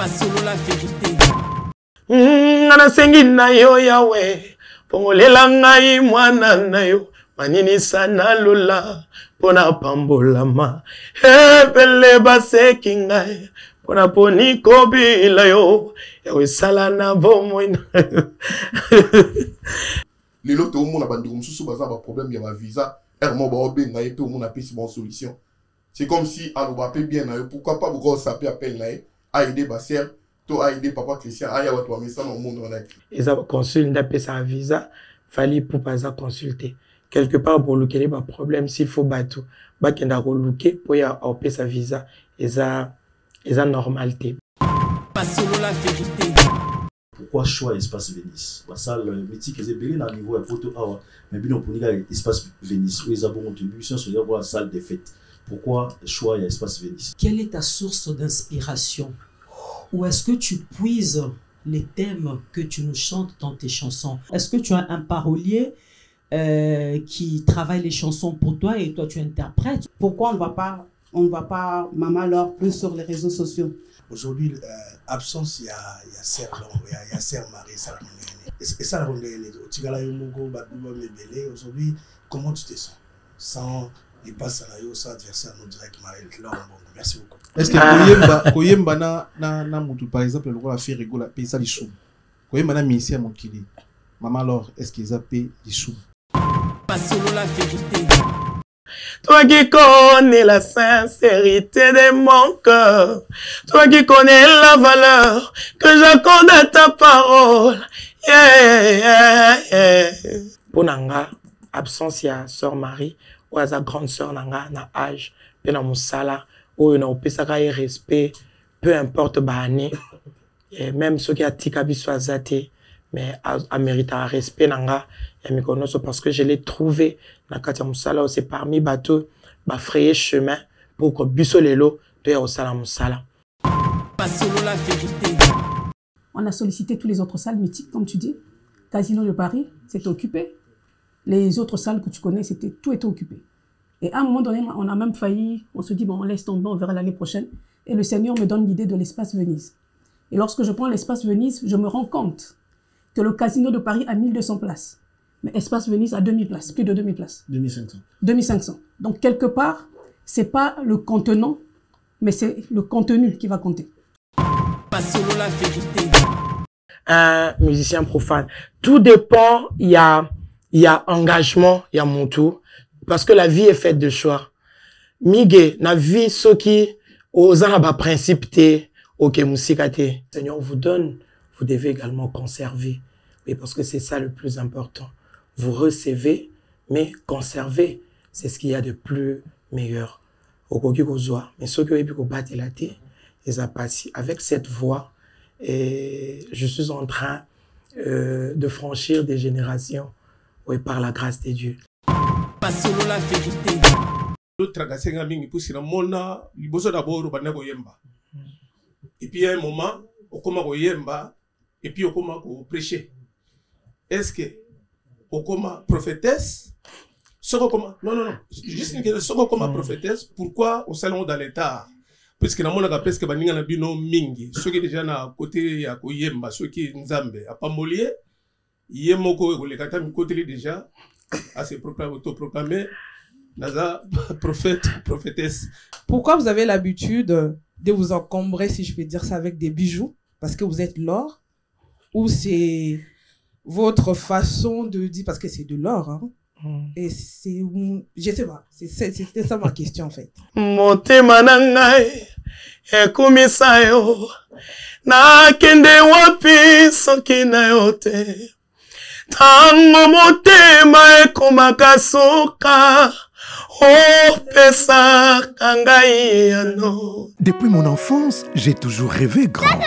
Selon la vérité. Ngana sengi na yo yawe. Pongolela ngai mwana na yo. Manini sana lula. Pona pambolama. Hebele baseki ngai. Pona poni kobi la yo. Yawe sala na bomo ina. Lelo to mon abandi mususu baza ba problème ya ba visa. Ermo ba obenga et tout mon a pris bonne solution. C'est comme si aloba pe bien na yo. Pourquoi pas beaucoup ça peut appel na a aider ba sœur. To a aidé papa Christian aya watu wa mesa no monde on a. Ils ont consulté d'après sa visa, fallait pour pas ça consulter. Quelque part pour looker les problèmes s'il faut battre, bah qu'il a relooké pour y avoir sa visa et ça normalité. Pas selon la vérité. Pourquoi choix espace Venise? Ça le métier que c'est bien à niveau à photo awa, mais bien pour dire espace Venise où ils ont contribution sur la salle des fêtes. Pourquoi choix espace Venise? Quelle est ta source d'inspiration? Ou est-ce que tu puises les thèmes que tu nous chantes dans tes chansons? Est-ce que tu as un parolier qui travaille les chansons pour toi et toi tu interprètes? Pourquoi on ne va pas Maman Laure plus sur les réseaux sociaux? Aujourd'hui, absence, il y a Sœur Laure, il y a Sœur Marie, et ça, aujourd'hui, comment tu te sens? Sans il passe à la sans adversaire, nous dirait que Marie Laure, merci beaucoup. Est-ce que Koyemba na mutu par exemple le roi a fait rigoler payer ça les sous. Koyemba na ministère mon kili. Maman alors est-ce qu'ils a payé les sous? Pas selon la vérité. Toi qui connais la sincérité de mon cœur, toi qui connais la valeur que j'accorde à ta parole. Pour Nanga, absence ya sœur Marie ou à sa grande sœur Nanga na âge, pe na musala ou na opesaka respect, peu importe bané, et même ceux qui a tikabi soit zate, mais à mérite un respect Nanga. Parce que je l'ai trouvé dans Katia Moussala, c'est parmi bateaux, frayer chemin pour que Bussolelo de Osala Moussala. Pas selon la vérité. On a sollicité toutes les autres salles mythiques, comme tu dis. Casino de Paris, c'était occupé. Les autres salles que tu connais, tout était occupé. Et à un moment donné, on a même failli, on se dit, bon, on laisse tomber, on verra l'année prochaine. Et le Seigneur me donne l'idée de l'espace Venise. Et lorsque je prends l'espace Venise, je me rends compte que le Casino de Paris a 1200 places. Mais Espace Venise a 2000 places, plus de 2000 places. 2500. 2500. Donc, quelque part, c'est pas le contenant, mais c'est le contenu qui va compter. Pas selon la vérité. Un musicien profane. Tout dépend, il y a engagement, il y a mon tour. Parce que la vie est faite de choix. Miguel, la vie, ceux qui, aux arabes, principe, ok, musikate. Seigneur vous donne, vous devez également conserver. Oui, parce que c'est ça le plus important. Vous recevez, mais conservez. C'est ce qu'il y a de plus meilleur. Mais ceux qui ont battu la tête, ils ont passé avec cette voix. Et je suis en train de franchir des générations, oui, par la grâce de Dieu. Pas selon la vérité. Et puis à un moment, on commence à yemba, et puis on commence à prêcher. Est-ce que on commence prophétesse? Non. Juste une question. Comment prophétesse? Pourquoi au salon dans l'état? Parce que nous avons presque baninga na bino mingi. Ceux qui déjà na côté ya koyemba, ceux qui nzambe a pas molier, yemoko le kata mi côté déjà à se proclamer autoproclamer naza prophète, prophétesse. Pourquoi vous avez l'habitude de vous encombrer, si je peux dire ça, avec des bijoux? Parce que vous êtes l'or? Ou c'est votre façon de dire, parce que c'est de l'or, hein? Et c'est, je sais pas, c'était ça ma question en fait. Motema nangai ekumisa yo na kende wapi soki na yo te tango motema ekomaka soka opesa kangai yano. Depuis mon enfance, j'ai toujours rêvé grand.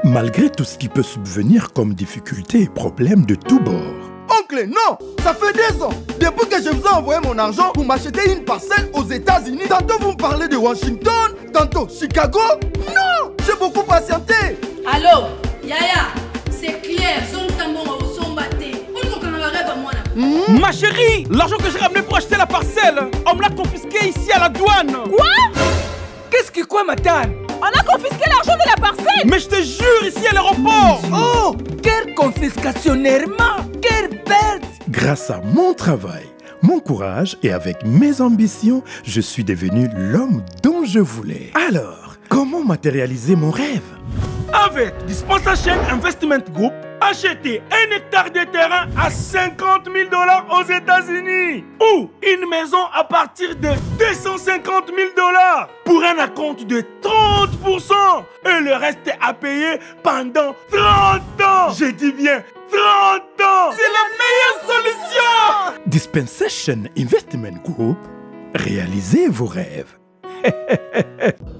Malgré tout ce qui peut subvenir comme difficultés et problèmes de tous bords. Oncle, non! Ça fait 2 ans! Depuis que je vous ai envoyé mon argent pour m'acheter une parcelle aux États-Unis, tantôt vous me parlez de Washington, tantôt Chicago. Non! J'ai beaucoup patienté! Allô? Yaya, c'est clair, Ma chérie, l'argent que j'ai ramené pour acheter la parcelle, on me l'a confisqué ici à la douane. Quoi? Qu'est-ce qui quoi, madame? On a confisqué l'argent de la parcelle. Mais je te jure, ici à l'aéroport. Oh, quelle confiscationnairement, quelle perte. Grâce à mon travail, mon courage et avec mes ambitions, je suis devenu l'homme dont je voulais. Alors, comment matérialiser mon rêve? Avec Dispensation Investment Group, achetez 1 hectare de terrain à 50 000 $ aux États-Unis ou une maison à partir de 250 000 $ pour un acompte de 30% et le reste à payer pendant 30 ans. Je dis bien 30 ans. C'est la meilleure solution. Dispensation Investment Group, réalisez vos rêves.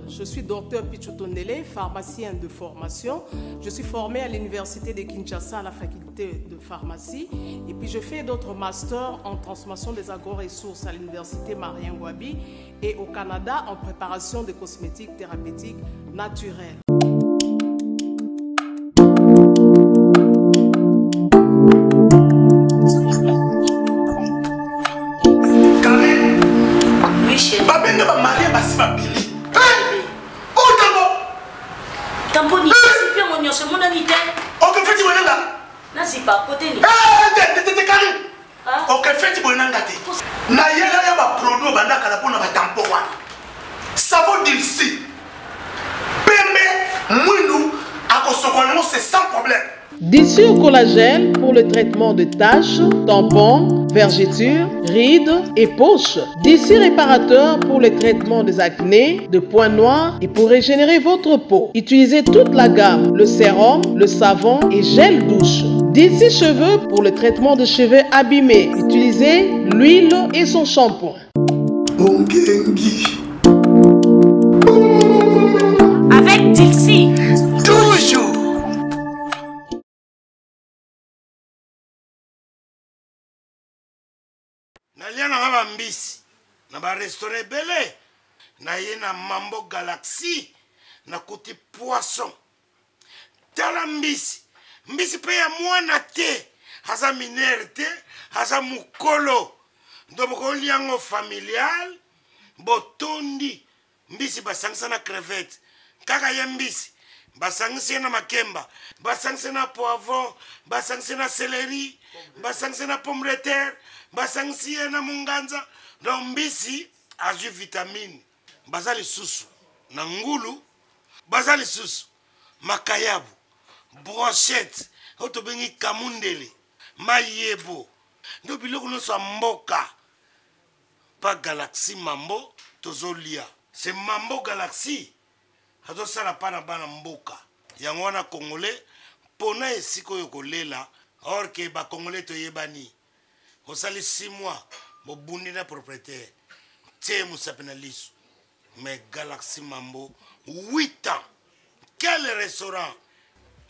Je suis docteur Pichotondele, pharmacien de formation. Je suis formé à l'université de Kinshasa à la faculté de pharmacie. Et puis je fais d'autres masters en transformation des agro-ressources à l'université Marien Ngouabi et au Canada en préparation de cosmétiques thérapeutiques naturelles. Oui, chérie. Tamponi, c'est bien mon c'est mon ami. Ok, fais-tu bonanga? Là, c'est pas côté ni. T'es carré. Ok, fais-tu bonanga? Na yela ya ba produit bandaka la pona ba tampo wana. Savon d'ici. Pembe, mwindu, akosokono c'est sans problème. D'ici au collagène pour le traitement de taches, tampons, vergetures, rides et poches. D'ici réparateur pour le traitement des acnés, de points noirs et pour régénérer votre peau. Utilisez toute la gamme, le sérum, le savon et gel douche. D'ici cheveux pour le traitement de cheveux abîmés. Utilisez l'huile et son shampoing. Avec Dixie. Toujours. nalia na nga bambisi na barestaurant ebele naye na Mambo Galaxy nakuti poisson tala mbisi mbisi mpe ya mwana te aza minere te aza mukolo ndoboko olia yango familial botondi mbisi basangisa na crevette kaka ye mbisi basangisi ye na makemba basangisi na poivron basangisi na céleri basangisi na pomme de terre basangisi ye na munganza donc mbisi azwi vitamine baza lisusu na ngulu baza lisusu makayabu brochette oyo tobengi kamundele mayebo ndo biloko nyonso ya mboka pa Galaxy Mambo tozolia c'est Mambo Galaxy azosala pa na bana mboka yango wana congolais mpona esika oyo kolela or ke bacongolais toyebani osali 6 mois bobundi na propriétaire tie mosapi na liso mais Galaxy Mambo 8 ans quel restaurant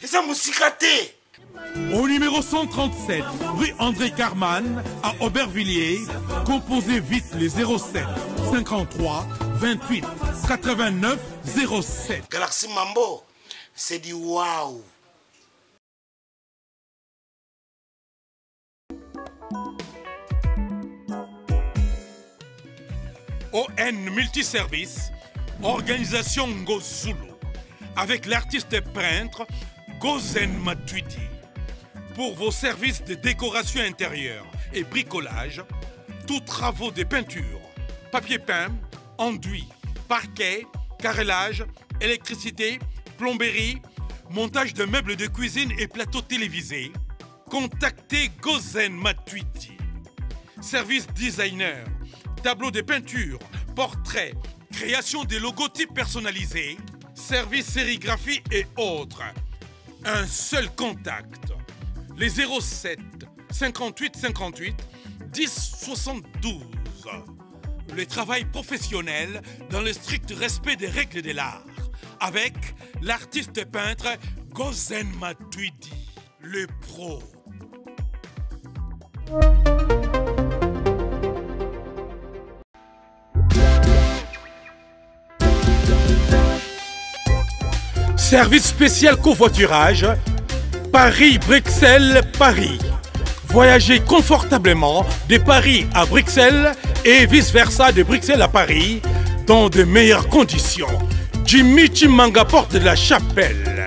eza mosika te. Au numéro 137, rue André Carman, à Aubervilliers, composez vite les 07 53 28 89 07. Galaxy Mambo, c'est du waouh. ON Multiservice, organisation Ngozulu, avec l'artiste peintre Gozen Matuidi. Pour vos services de décoration intérieure et bricolage, tous travaux de peinture, papier peint, enduit, parquet, carrelage, électricité, plomberie, montage de meubles de cuisine et plateaux télévisés, contactez Gozen Matuidi. Service designer, tableau de peinture, portrait, création de logotypes personnalisés, service sérigraphie et autres. Un seul contact. Les 07 58 58 10 72. Le travail professionnel dans le strict respect des règles de l'art. Avec l'artiste peintre Gozen Matuidi, le pro. Service spécial covoiturage, Paris-Bruxelles-Paris. Voyagez confortablement de Paris à Bruxelles et vice-versa de Bruxelles à Paris dans de meilleures conditions. Jimmy Chimanga, porte de la Chapelle.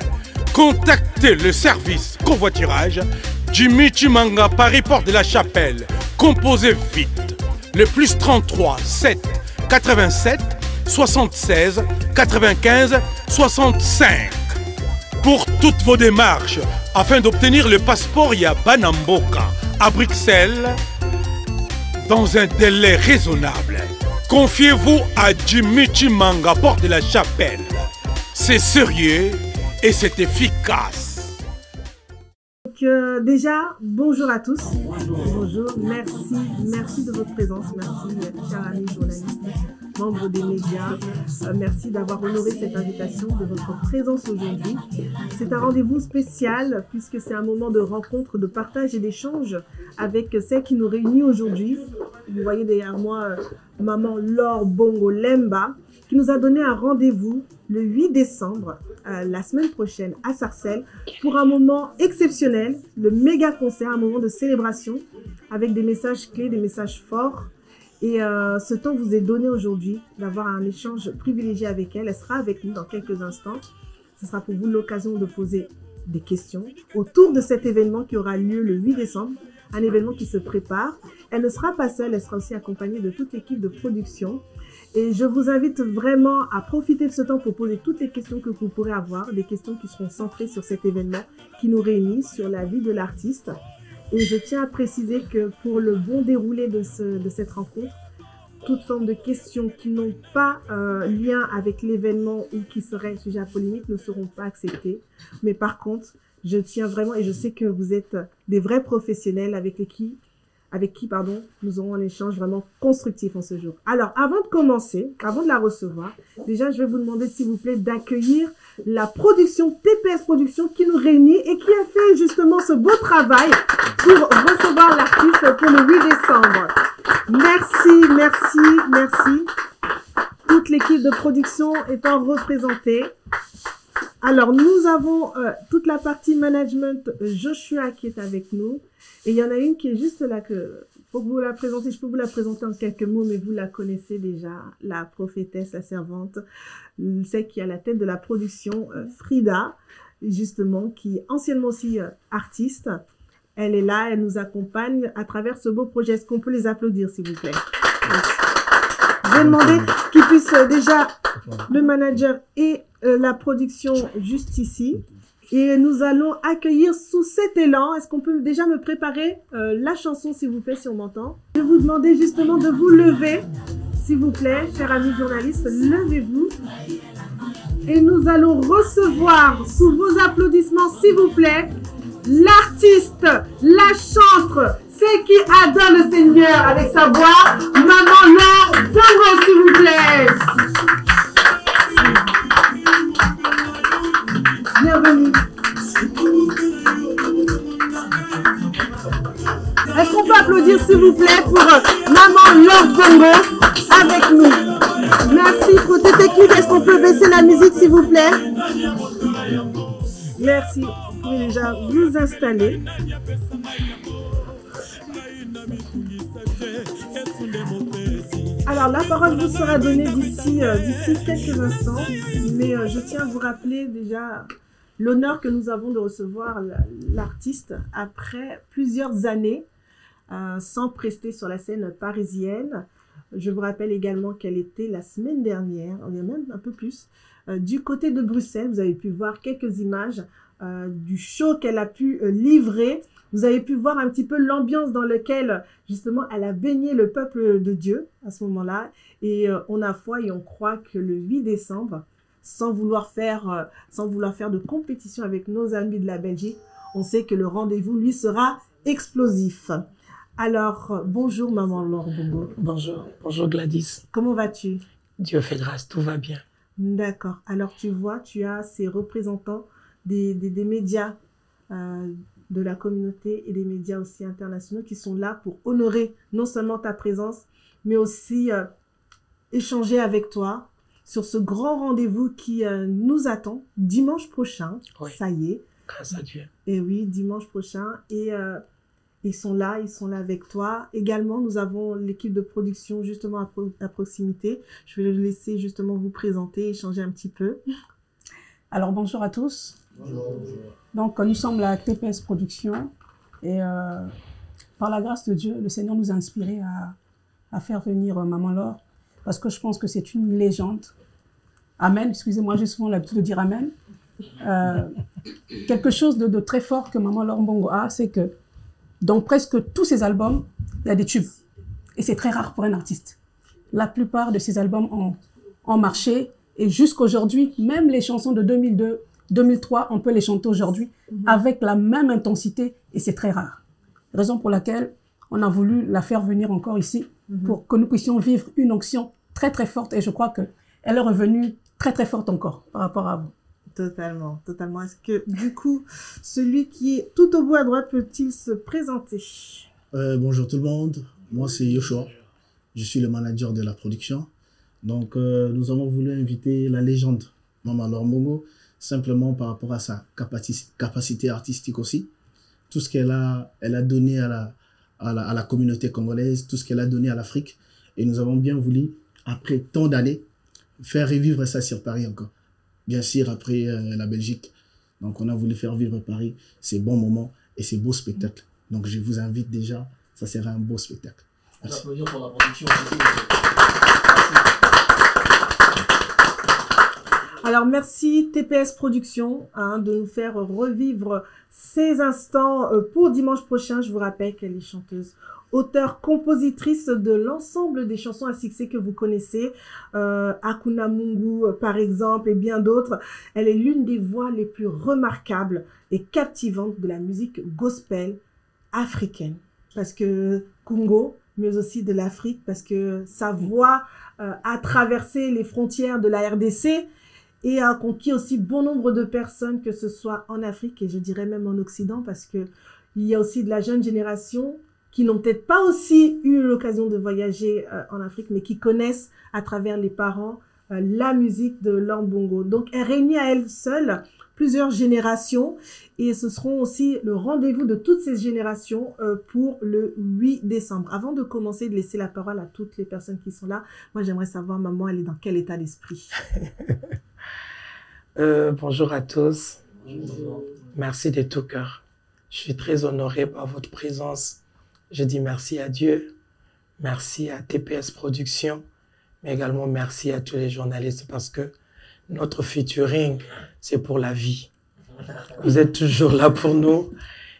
Contactez le service covoiturage Jimmy Chimanga, Paris, porte de la Chapelle. Composez vite. Le plus 33 7 87 76 95 65. Pour toutes vos démarches, afin d'obtenir le passeport Yabanamboka à Bruxelles, dans un délai raisonnable, confiez-vous à Jimmy Chimanga, porte de la Chapelle. C'est sérieux et c'est efficace. Donc, déjà, bonjour à tous. Bonjour, merci de votre présence. Merci, chers amis journalistes, membres des médias. Merci d'avoir honoré cette invitation, de votre présence aujourd'hui. C'est un rendez-vous spécial puisque c'est un moment de rencontre, de partage et d'échange avec celle qui nous réunit aujourd'hui. Vous voyez derrière moi maman Laure Bongo Lemba qui nous a donné un rendez-vous le 8 décembre, la semaine prochaine, à Sarcelles, pour un moment exceptionnel, le méga concert, un moment de célébration, avec des messages clés, des messages forts. Et ce temps vous est donné aujourd'hui d'avoir un échange privilégié avec elle. Elle sera avec nous dans quelques instants. Ce sera pour vous l'occasion de poser des questions autour de cet événement qui aura lieu le 8 décembre, un événement qui se prépare. Elle ne sera pas seule, elle sera aussi accompagnée de toute l'équipe de production. Et je vous invite vraiment à profiter de ce temps pour poser toutes les questions que vous pourrez avoir, des questions qui seront centrées sur cet événement qui nous réunit, sur la vie de l'artiste. Et je tiens à préciser que pour le bon déroulé de cette rencontre, toute forme de questions qui n'ont pas lien avec l'événement ou qui seraient sujet à polémique ne seront pas acceptées. Mais par contre, je tiens vraiment, et je sais que vous êtes des vrais professionnels avec qui nous aurons un échange vraiment constructif en ce jour. Alors, avant de commencer, avant de la recevoir, déjà, je vais vous demander, s'il vous plaît, d'accueillir la production TPS Production qui nous réunit et qui a fait justement ce beau travail pour recevoir l'artiste pour le 8 décembre. Merci. Toute l'équipe de production étant représentée. Alors, nous avons toute la partie management, Joshua qui est avec nous. Et il y en a une qui est juste là, pour vous la présenter, je peux vous la présenter en quelques mots, mais vous la connaissez déjà, la prophétesse, la servante, celle qui est à la tête de la production, Frida, justement, qui est anciennement aussi artiste. Elle est là, elle nous accompagne à travers ce beau projet. Est-ce qu'on peut les applaudir, s'il vous plaît? Je vais demander qu'ils puissent déjà, le manager et la production juste ici. Et nous allons accueillir sous cet élan. Est-ce qu'on peut déjà me préparer la chanson, s'il vous plaît, si on m'entend? Je vais vous demander justement de vous lever, s'il vous plaît, chers amis journalistes, levez-vous. Et nous allons recevoir, sous vos applaudissements, s'il vous plaît, l'artiste, la chantre, celle qui adore le Seigneur avec sa voix, maman Laure Bongo, s'il vous plaît. Bienvenue. Est-ce qu'on peut applaudir, s'il vous plaît, pour maman Laure Bongo avec nous? Merci. Côté technique, est-ce qu'on peut baisser la musique, s'il vous plaît? Merci. Vous pouvez déjà vous installer. Alors, la parole vous sera donnée d'ici quelques instants, mais je tiens à vous rappeler déjà l'honneur que nous avons de recevoir l'artiste après plusieurs années sans prester sur la scène parisienne. Je vous rappelle également qu'elle était la semaine dernière, on est même un peu plus, du côté de Bruxelles. Vous avez pu voir quelques images du show qu'elle a pu livrer. Vous avez pu voir un petit peu l'ambiance dans laquelle, justement, elle a baigné le peuple de Dieu à ce moment-là. Et on a foi et on croit que le 8 décembre, sans vouloir faire de compétition avec nos amis de la Belgique, on sait que le rendez-vous, lui, sera explosif. Alors, bonjour maman Laure Bongo. Bonjour Gladys. Comment vas-tu? Dieu fait grâce, tout va bien. D'accord. Alors, tu vois, tu as ces représentants des médias de la communauté et des médias aussi internationaux qui sont là pour honorer non seulement ta présence, mais aussi échanger avec toi sur ce grand rendez-vous qui nous attend dimanche prochain. Oui. Ça y est. Grâce à Dieu. Et oui, dimanche prochain. Et ils sont là avec toi. Également, nous avons l'équipe de production justement à proximité. Je vais le laisser justement vous présenter, échanger un petit peu. Alors, bonjour à tous. Bonjour. Donc, nous sommes la TPS Production et par la grâce de Dieu, le Seigneur nous a inspirés à faire venir Maman Laure parce que je pense que c'est une légende. Amen. Excusez-moi, j'ai souvent l'habitude de dire Amen. Quelque chose de très fort que Maman Laure Mbongo a, c'est que dans presque tous ses albums, il y a des tubes. Et c'est très rare pour un artiste. La plupart de ses albums ont marché. Et jusqu'aujourd'hui, même les chansons de 2002, 2003, on peut les chanter aujourd'hui avec la même intensité. Et c'est très rare. Raison pour laquelle on a voulu la faire venir encore ici pour que nous puissions vivre une onction très très forte. Et je crois qu'elle est revenue très très forte encore par rapport à vous. Totalement, totalement. Est-ce que, du coup, celui qui est tout au bout à droite peut-il se présenter? Bonjour tout le monde, moi c'est Yoshua, je suis le manager de la production. Donc, nous avons voulu inviter la légende Maman Laure Mbongo, simplement par rapport à sa capacité artistique aussi. Tout ce qu'elle a donné à la communauté congolaise, tout ce qu'elle a donné à l'Afrique. Et nous avons bien voulu, après tant d'années, faire revivre ça sur Paris encore. Bien sûr, après la Belgique. Donc, on a voulu faire vivre Paris ces bons moments et ces beaux spectacles. Donc, je vous invite déjà, ça sera un beau spectacle. Merci. On applaudit pour la production. Alors, merci TPS Production de nous faire revivre ces instants pour dimanche prochain. Je vous rappelle qu'elle est chanteuse, auteure, compositrice de l'ensemble des chansons à succès que vous connaissez, Hakuna Mungu par exemple et bien d'autres. Elle est l'une des voix les plus remarquables et captivantes de la musique gospel africaine. Parce que Congo, mais aussi de l'Afrique, parce que sa voix a traversé les frontières de la RDC et a conquis aussi bon nombre de personnes, que ce soit en Afrique et je dirais même en Occident, parce que il y a aussi de la jeune génération qui n'ont peut-être pas aussi eu l'occasion de voyager en Afrique, mais qui connaissent à travers les parents la musique de Laure Mbongo. Donc, elle réunit à elle seule plusieurs générations et ce seront aussi le rendez-vous de toutes ces générations pour le 8 décembre. Avant de commencer, de laisser la parole à toutes les personnes qui sont là, moi, j'aimerais savoir, maman, elle est dans quel état d'esprit? Bonjour à tous. Bonjour. Merci de tout cœur. Je suis très honoré par votre présence. Je dis merci à Dieu, merci à TPS Production, mais également merci à tous les journalistes parce que notre featuring, c'est pour la vie. Vous êtes toujours là pour nous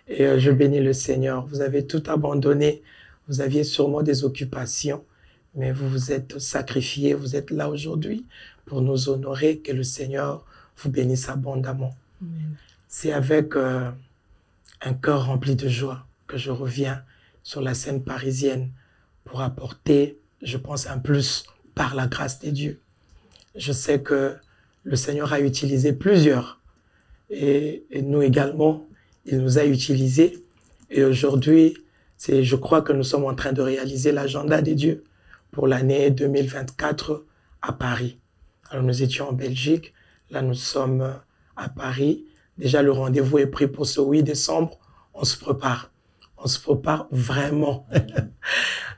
et je bénis le Seigneur. Vous avez tout abandonné, vous aviez sûrement des occupations, mais vous vous êtes sacrifiés, vous êtes là aujourd'hui pour nous honorer, que le Seigneur vous bénisse abondamment. C'est avec un cœur rempli de joie que je reviens sur la scène parisienne pour apporter, je pense, un plus par la grâce de Dieu. Je sais que le Seigneur a utilisé plusieurs et nous également, il nous a utilisés. Et aujourd'hui, je crois que nous sommes en train de réaliser l'agenda de Dieu pour l'année 2024 à Paris. Alors nous étions en Belgique, là nous sommes à Paris. Déjà le rendez-vous est pris pour ce 8 décembre, on se prépare. On se prépare vraiment.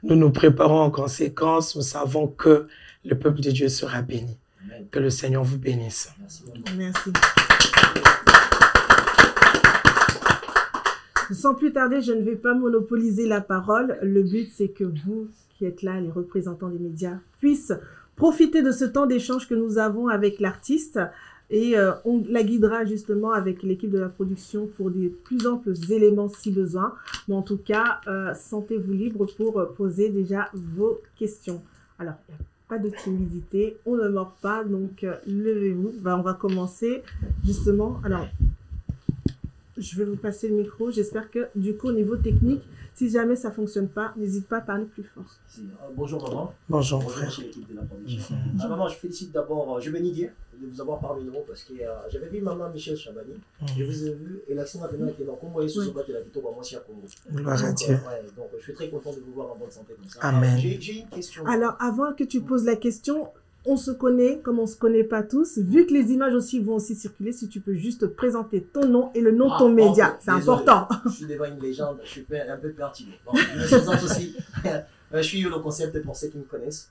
Nous nous préparons en conséquence. Nous savons que le peuple de Dieu sera béni. Amen. Que le Seigneur vous bénisse. Merci. Merci. Sans plus tarder, je ne vais pas monopoliser la parole. Le but, c'est que vous, qui êtes là, les représentants des médias, puissent profiter de ce temps d'échange que nous avons avec l'artiste. Et on la guidera justement avec l'équipe de la production pour des plus amples éléments si besoin. Mais en tout cas, sentez-vous libre pour poser déjà vos questions. Alors, il n'y a pas de timidité, on ne mord pas, donc levez-vous. On va commencer justement. Alors, je vais vous passer le micro. J'espère que du coup, au niveau technique, si jamais ça ne fonctionne pas, n'hésite pas à parler plus fort. Bonjour maman. Bonjour frère. Bonjour l'équipe de la production. Maman, je félicite d'abord, je bénis Dieu de vous avoir parmi nous parce que j'avais vu maman Michel Chabani, je vous ai vu et l'accent a bien été dans Congo et sous battre la Vito, moi aussi à Congo. Gloire à Dieu. Donc je suis très content de vous voir en bonne santé comme ça. Amen. J'ai une question. Alors avant que tu poses la question, on se connaît comme on ne se connaît pas tous. Vu que les images aussi vont aussi circuler, si tu peux juste présenter ton nom et le nom de ton média. C'est important. Je suis devant une légende, je suis un peu perturbé. Bon, je me présente aussi. Je suis le concept pour ceux qui me connaissent.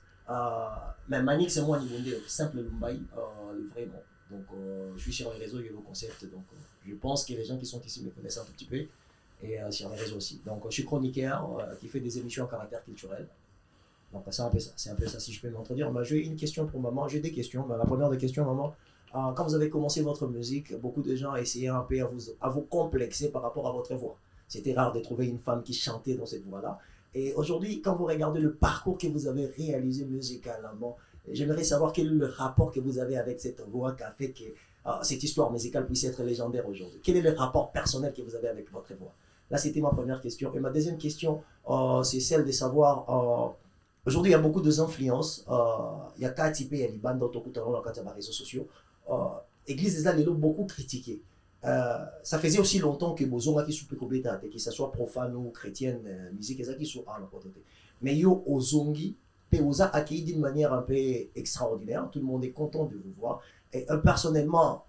Mais Manix, c'est moi, Nibondé, simple Lumbaï, le vrai nom. Donc, je suis sur les réseaux Yolo Concept. Donc, je pense que les gens qui sont ici me connaissent un tout petit peu. Et sur les réseaux aussi. Donc, je suis chroniqueur qui fait des émissions à caractère culturel. Donc, c'est un peu ça. C'est un peu ça, si je peux m'introduire. J'ai une question pour maman. J'ai des questions. La première des questions, maman. Quand vous avez commencé votre musique, beaucoup de gens essayaient un peu à vous complexer par rapport à votre voix. C'était rare de trouver une femme qui chantait dans cette voix-là. Et aujourd'hui, quand vous regardez le parcours que vous avez réalisé musicalement, j'aimerais savoir quel est le rapport que vous avez avec cette voix qui a fait que cette histoire musicale puisse être légendaire aujourd'hui. Quel est le rapport personnel que vous avez avec votre voix? Là, c'était ma première question. Et ma deuxième question, c'est celle de savoir... aujourd'hui, il y a beaucoup d'influences. Il y a quatre types, il y a les bandes d'autocouteurs, il y a les réseaux sociaux. L'église est beaucoup critiquée. Ça faisait aussi longtemps que Bozonga qui soupe kobeta, que ce soit profane ou chrétienne, musique, qui sont à notre côté. Mais yo Ozongi, Peoza accueilli d'une manière un peu extraordinaire. Tout le monde est content de vous voir. Et personnellement,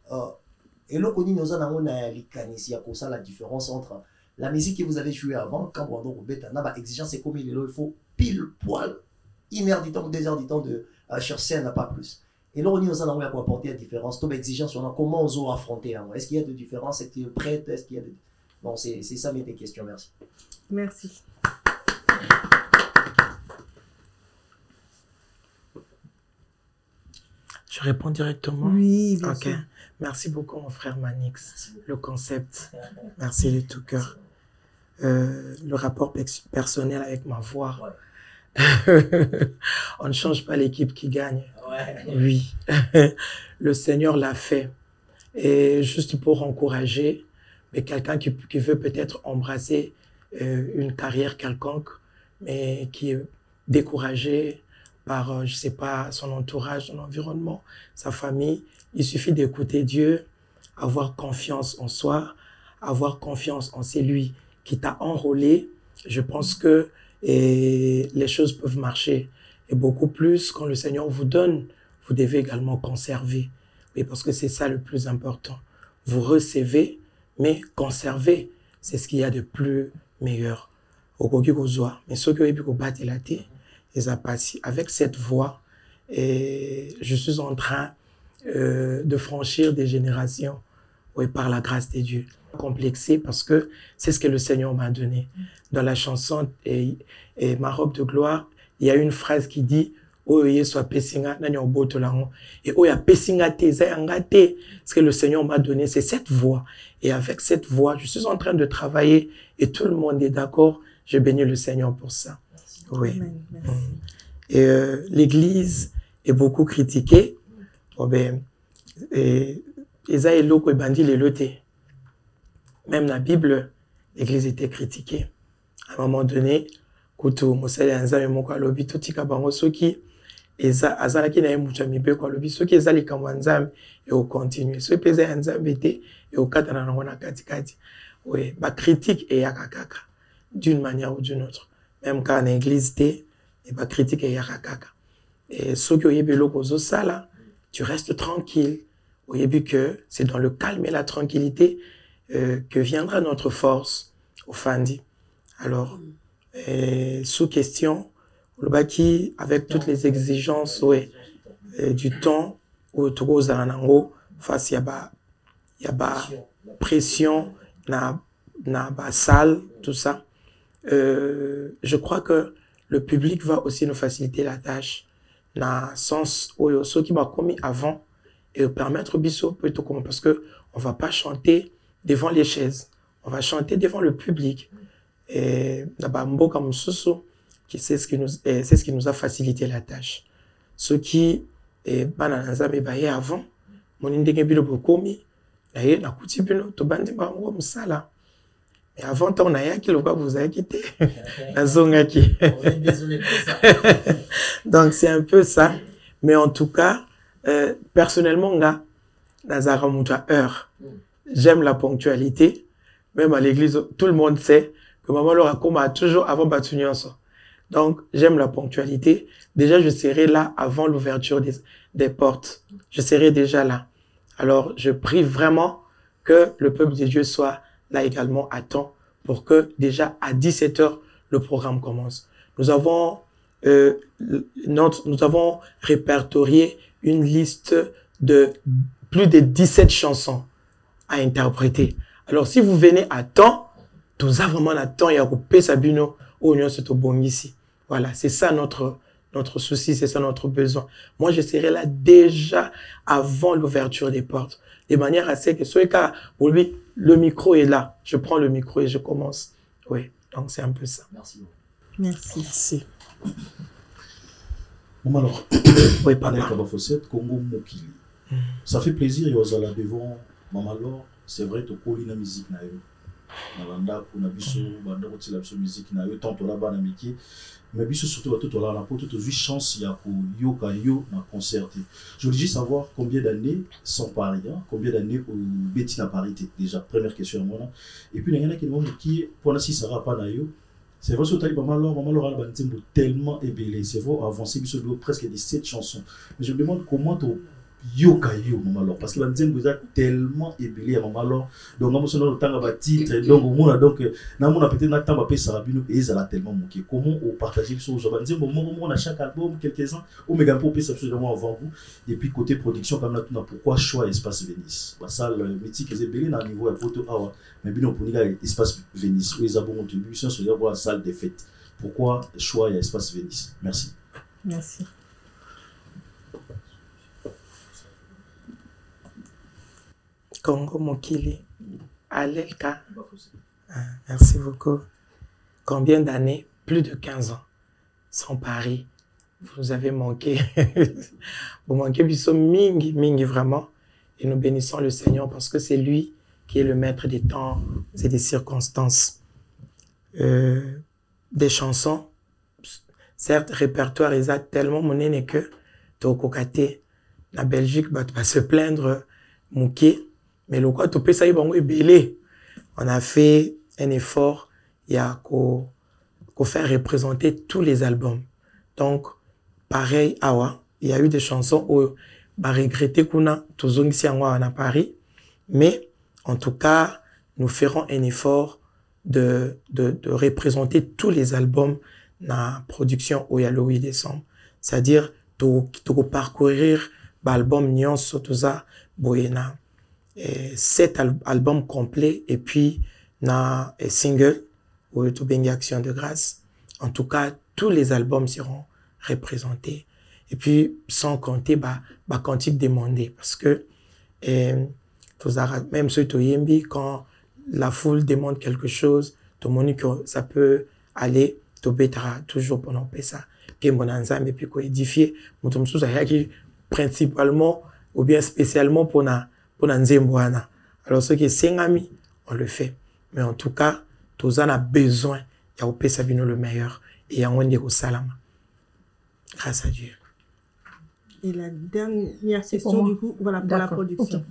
et là, nous avons la différence entre la musique que vous avez jouée avant, quand vous avez exigence, c'est comme il faut pile poil, 1 heure du temps ou 2 heures du temps de sur scène, pas plus. Et là, nous allons apporter la différence. Toute exigence, comment on va affronter? Est-ce qu'il y a de différence? Est-ce que tu es prête? Est-ce qu'il y a de... Bon, c'est ça mes questions. Merci. Merci. Je réponds directement? Oui, bien sûr. Ok. Merci beaucoup, mon frère Manix. Le concept. Merci de tout cœur. Le rapport personnel avec ma voix. Ouais. On ne change pas l'équipe qui gagne. Ouais. Oui. Le Seigneur l'a fait. Et juste pour encourager, mais quelqu'un qui veut peut-être embrasser une carrière quelconque, mais qui est découragé par, je ne sais pas, son entourage, son environnement, sa famille, il suffit d'écouter Dieu, avoir confiance en soi, avoir confiance en celui qui t'a enrôlé. Je pense que les choses peuvent marcher. Et beaucoup plus, quand le Seigneur vous donne, vous devez également conserver. Oui, parce que c'est ça le plus important. Vous recevez, mais conservez. C'est ce qu'il y a de plus meilleur. Mais ceux qui avec cette voix, et je suis en train de franchir des générations, oui, par la grâce de Dieu. Complexé parce que c'est ce que le Seigneur m'a donné. Dans la chanson et Ma robe de gloire, il y a une phrase qui dit et ce que le Seigneur m'a donné, c'est cette voix. Et avec cette voix, je suis en train de travailler et tout le monde est d'accord. Je bénis le Seigneur pour ça. Oui. Amen, et l'Église est beaucoup critiquée. Bon, ben, même la Bible, l'Église était critiquée. À un moment donné, Kutu Mosele Anzame Moko alobi totika bango soki eza azalaki na emucha mibeko alobi soki ezali kamwa Nzambe et au continuer so peza Nzambe te et au katana nango na katikati. Oui, ba critique et yakakaka d'une manière ou d'une autre. Même quand en église te et ba critique et yakakaka. Et soki oyebi loko zo sala, tu restes tranquille. Oyebi que c'est dans le calme et la tranquillité que viendra notre force au Fandi. Alors, sous question, le baki, avec toutes les exigences ouais, du temps, où tout face il y a pression, na salle, tout ça. Je crois que le public va aussi nous faciliter la tâche, dans le sens où ceux qui m'ont commis avant et permettre biso plutôt comment parce que on va pas chanter devant les chaises, on va chanter devant le public. Et Nabamboka Moussoussou, c'est ce qui nous a facilité la tâche. Ce qui est bananaza mais avant, mon indégué bilo bokomi, d'ailleurs na kuti bilo to bandi bango musala. Mais avant on a yaki le vous avez quitté, la zongaki. Donc c'est un peu ça. Mais en tout cas, personnellement nga nazara muta heure. J'aime la ponctualité. Même à l'église, tout le monde sait que maman leur a toujours avant Batunianso. Donc, j'aime la ponctualité. Déjà, je serai là avant l'ouverture des portes. Je serai déjà là. Alors, je prie vraiment que le peuple de Dieu soit là également à temps pour que déjà à 17 h, le programme commence. Nous avons répertorié une liste de plus de 17 chansons à interpréter. Alors, si vous venez à temps, tout ça vraiment à temps, il y a coupé Sabino au Union ici. Voilà, c'est ça notre souci, c'est ça notre besoin. Moi, je serai là déjà avant l'ouverture des portes, de manière à ce que ce cas, pour lui, le micro est là. Je prends le micro et je commence. Oui, donc c'est un peu ça. Merci. Merci. Merci. Bon, alors, oui, papa. Congo Mokili. Ça fait plaisir, Yozala devant Maman Laure. C'est vrai, tu as la musique. Nalanda kuna biso banda kotila biso musique na yo tant la bana miki mais biso surtout ba tout la pour toute chance ya ko yoka yo na concert. Je voulais juste savoir combien d'années sans Paris, hein? Combien d'années au Betty na parité déjà, première question à moi. Et puis il y en a qui pour si ça va pas na yo. C'est vrai sur Maman Laure a bantembo tellement ébélé, c'est vrai avancer biso presque 17 chansons. Mais je me demande comment tu yoka yo Maman Laure parce que bantembo est tellement ébélé à Maman Laure. Donc on a le temps à titre donc au monde donc na mona peut-être na temps ba pe sarabino et ça l'a tellement manqué. Comment on partager sur aux bantembo on a chaque album quelques-uns au méga pour pe absolument avant vous et puis côté production comme là tout pourquoi choix espace Venise. Ba ça le mythique est ébélé na niveau photo awa mais bien pour niga espace Venise où ils ont bon contribution sur la salle des fêtes. Pourquoi choix espace Venise? Merci. Merci. Congo Mokili, Alelka. Merci beaucoup. Combien d'années? Plus de 15 ans. Sans Paris. Vous avez manqué. Vous manquez Bisso mingi vraiment. Et nous bénissons le Seigneur parce que c'est lui qui est le maître des temps et des circonstances. Des chansons, certes, répertoire exact tellement monnaie que Tokokate, la Belgique va se plaindre, Mouké. Mais le quoi, tout ça, est belé. On a fait un effort, il y a qu'au faire représenter tous les albums. Donc, pareil, awa, il y a eu des chansons où bah regretter qu'on a tous ici à Paris, mais en tout cas, nous ferons un effort de représenter tous les albums dans la production où il y a le 8 décembre. C'est-à-dire, de parcourir l'album Nyons, tout ça, boyena. 7 albums complets et puis na single ou tout bien action de grâce. En tout cas, tous les albums seront représentés. Et puis, sans compter cantique demandé parce que même ceux to yembi quand la foule demande quelque chose, tout le monde que ça peut aller to betara toujours pendant ça. Que mon ensemble et puis quoi édifier, mon tout ça principalement ou bien spécialement pour Nzemboana. Alors, ce qui est 5 amis, on le fait. Mais en tout cas, tous en a besoin. Il y a au Sabino le meilleur. Et il y a un au Salama. Grâce à Dieu. Et la dernière question, du coup, voilà, pour la production. Okay.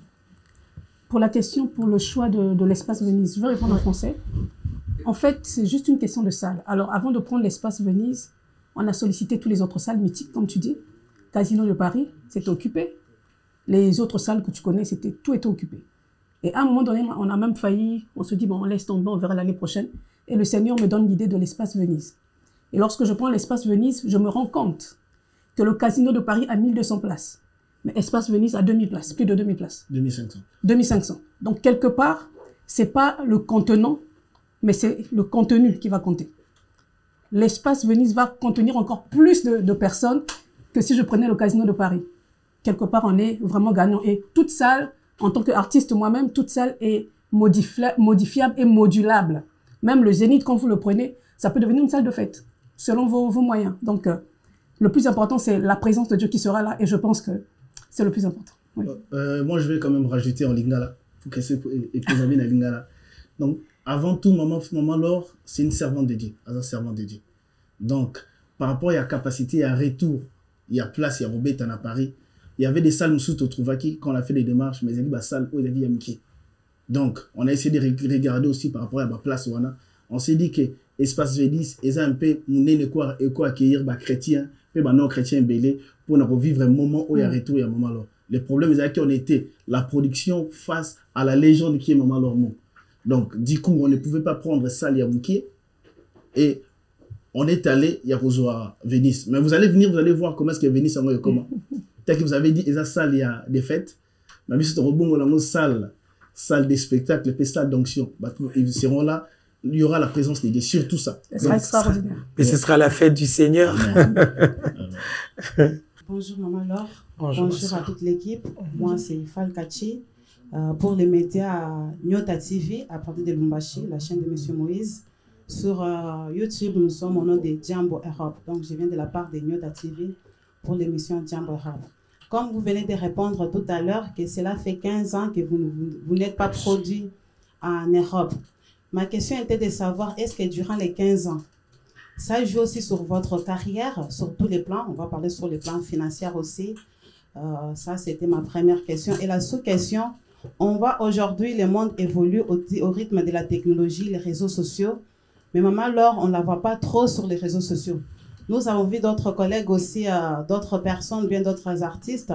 Pour la question, pour le choix de l'espace Venise, je vais répondre en français. En fait, c'est juste une question de salle. Alors, avant de prendre l'espace Venise, on a sollicité toutes les autres salles mythiques, comme tu dis. Casino de Paris, c'était occupé. Les autres salles que tu connais, tout était occupé. Et à un moment donné, on a même failli, on se dit, bon, on laisse tomber, on verra l'année prochaine. Et le Seigneur me donne l'idée de l'espace Venise. Et lorsque je prends l'espace Venise, je me rends compte que le Casino de Paris a 1200 places. Mais espace Venise a 2000 places, plus de 2000 places. 2500. 2500. Donc, quelque part, c'est pas le contenant, mais c'est le contenu qui va compter. L'espace Venise va contenir encore plus de personnes que si je prenais le Casino de Paris. Quelque part, on est vraiment gagnant. Et toute salle, en tant qu'artiste moi-même, toute salle est modifiable et modulable. Même le Zénith, quand vous le prenez, ça peut devenir une salle de fête, selon vos moyens. Donc, le plus important, c'est la présence de Dieu qui sera là. Et je pense que c'est le plus important. Oui. Moi, je vais quand même rajouter en Lingala, pour que c'est plus amis dans Lingala. Donc, avant tout, Maman Laure, c'est une servante de Dieu. Un servant de Dieu. Donc, par rapport à la capacité, à retour, il y a place, il y a Robert à Paris. Il y avait des salles où on trouvait quand on a fait des démarches, mais il y a des salles où il y a mis. Donc, on a essayé de regarder aussi par rapport à la place où on a. On s'est dit que espace Vénice, ils ont un peu accueillir les chrétiens, les non-chrétiens belés, pour revivre un moment où il y a retour, il y a un moment là. Le problème, c'est qu'on était la production face à la légende qui est Maman Lormo. Donc, du coup, on ne pouvait pas prendre ça, Yamouki, et on est allé à Venise. Mais vous allez venir, vous allez voir comment est-ce que Venise est comment. Peut-être que vous avez dit, il y a une salle, il y a des fêtes. Mais c'est une salle des spectacles, puis salle d'onction. Ils seront là, il y aura la présence des dieux, surtout ça. Ce sera extraordinaire. Et ce sera la fête du Seigneur. Bonjour Maman Laure. Bonjour à toute l'équipe. Moi, c'est Fall Kachi. Pour les médias Nyota TV, à partir de Lumbashi, la chaîne de Monsieur Moïse. Sur YouTube, nous sommes au nom de Djambo Europe. Donc, je viens de la part de Nyota TV pour l'émission Djambo Europe. Comme vous venez de répondre tout à l'heure, que cela fait 15 ans que vous n'êtes pas produit en Europe. Ma question était de savoir, est-ce que durant les 15 ans, ça joue aussi sur votre carrière, sur tous les plans? On va parler sur les plans financiers aussi. Ça, c'était ma première question. Et la sous-question, on voit aujourd'hui, le monde évolue au rythme de la technologie, les réseaux sociaux. Mais Maman Laure, on ne la voit pas trop sur les réseaux sociaux. Nous avons vu d'autres collègues aussi, d'autres personnes, bien d'autres artistes.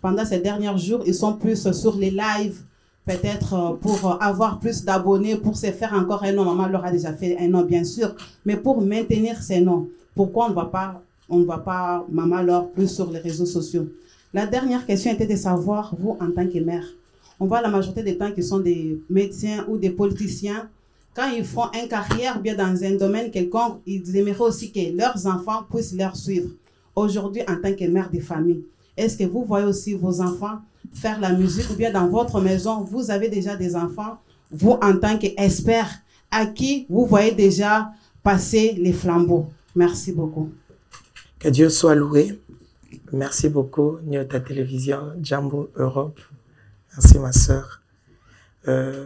Pendant ces derniers jours, ils sont plus sur les lives, peut-être pour avoir plus d'abonnés, pour se faire encore un nom. Maman Laure a déjà fait un nom, bien sûr, mais pour maintenir ces noms. Pourquoi on ne voit pas Maman Laure plus sur les réseaux sociaux? La dernière question était de savoir, vous, en tant que mère, on voit la majorité des temps qui sont des médecins ou des politiciens, quand ils font une carrière bien dans un domaine quelconque, ils aimeraient aussi que leurs enfants puissent leur suivre. Aujourd'hui, en tant que mère de famille, est-ce que vous voyez aussi vos enfants faire la musique ou bien dans votre maison, vous avez déjà des enfants, vous en tant qu'expert, à qui vous voyez déjà passer les flambeaux? Merci beaucoup. Que Dieu soit loué. Merci beaucoup, Nyota Télévision, Djambo Europe. Merci ma sœur.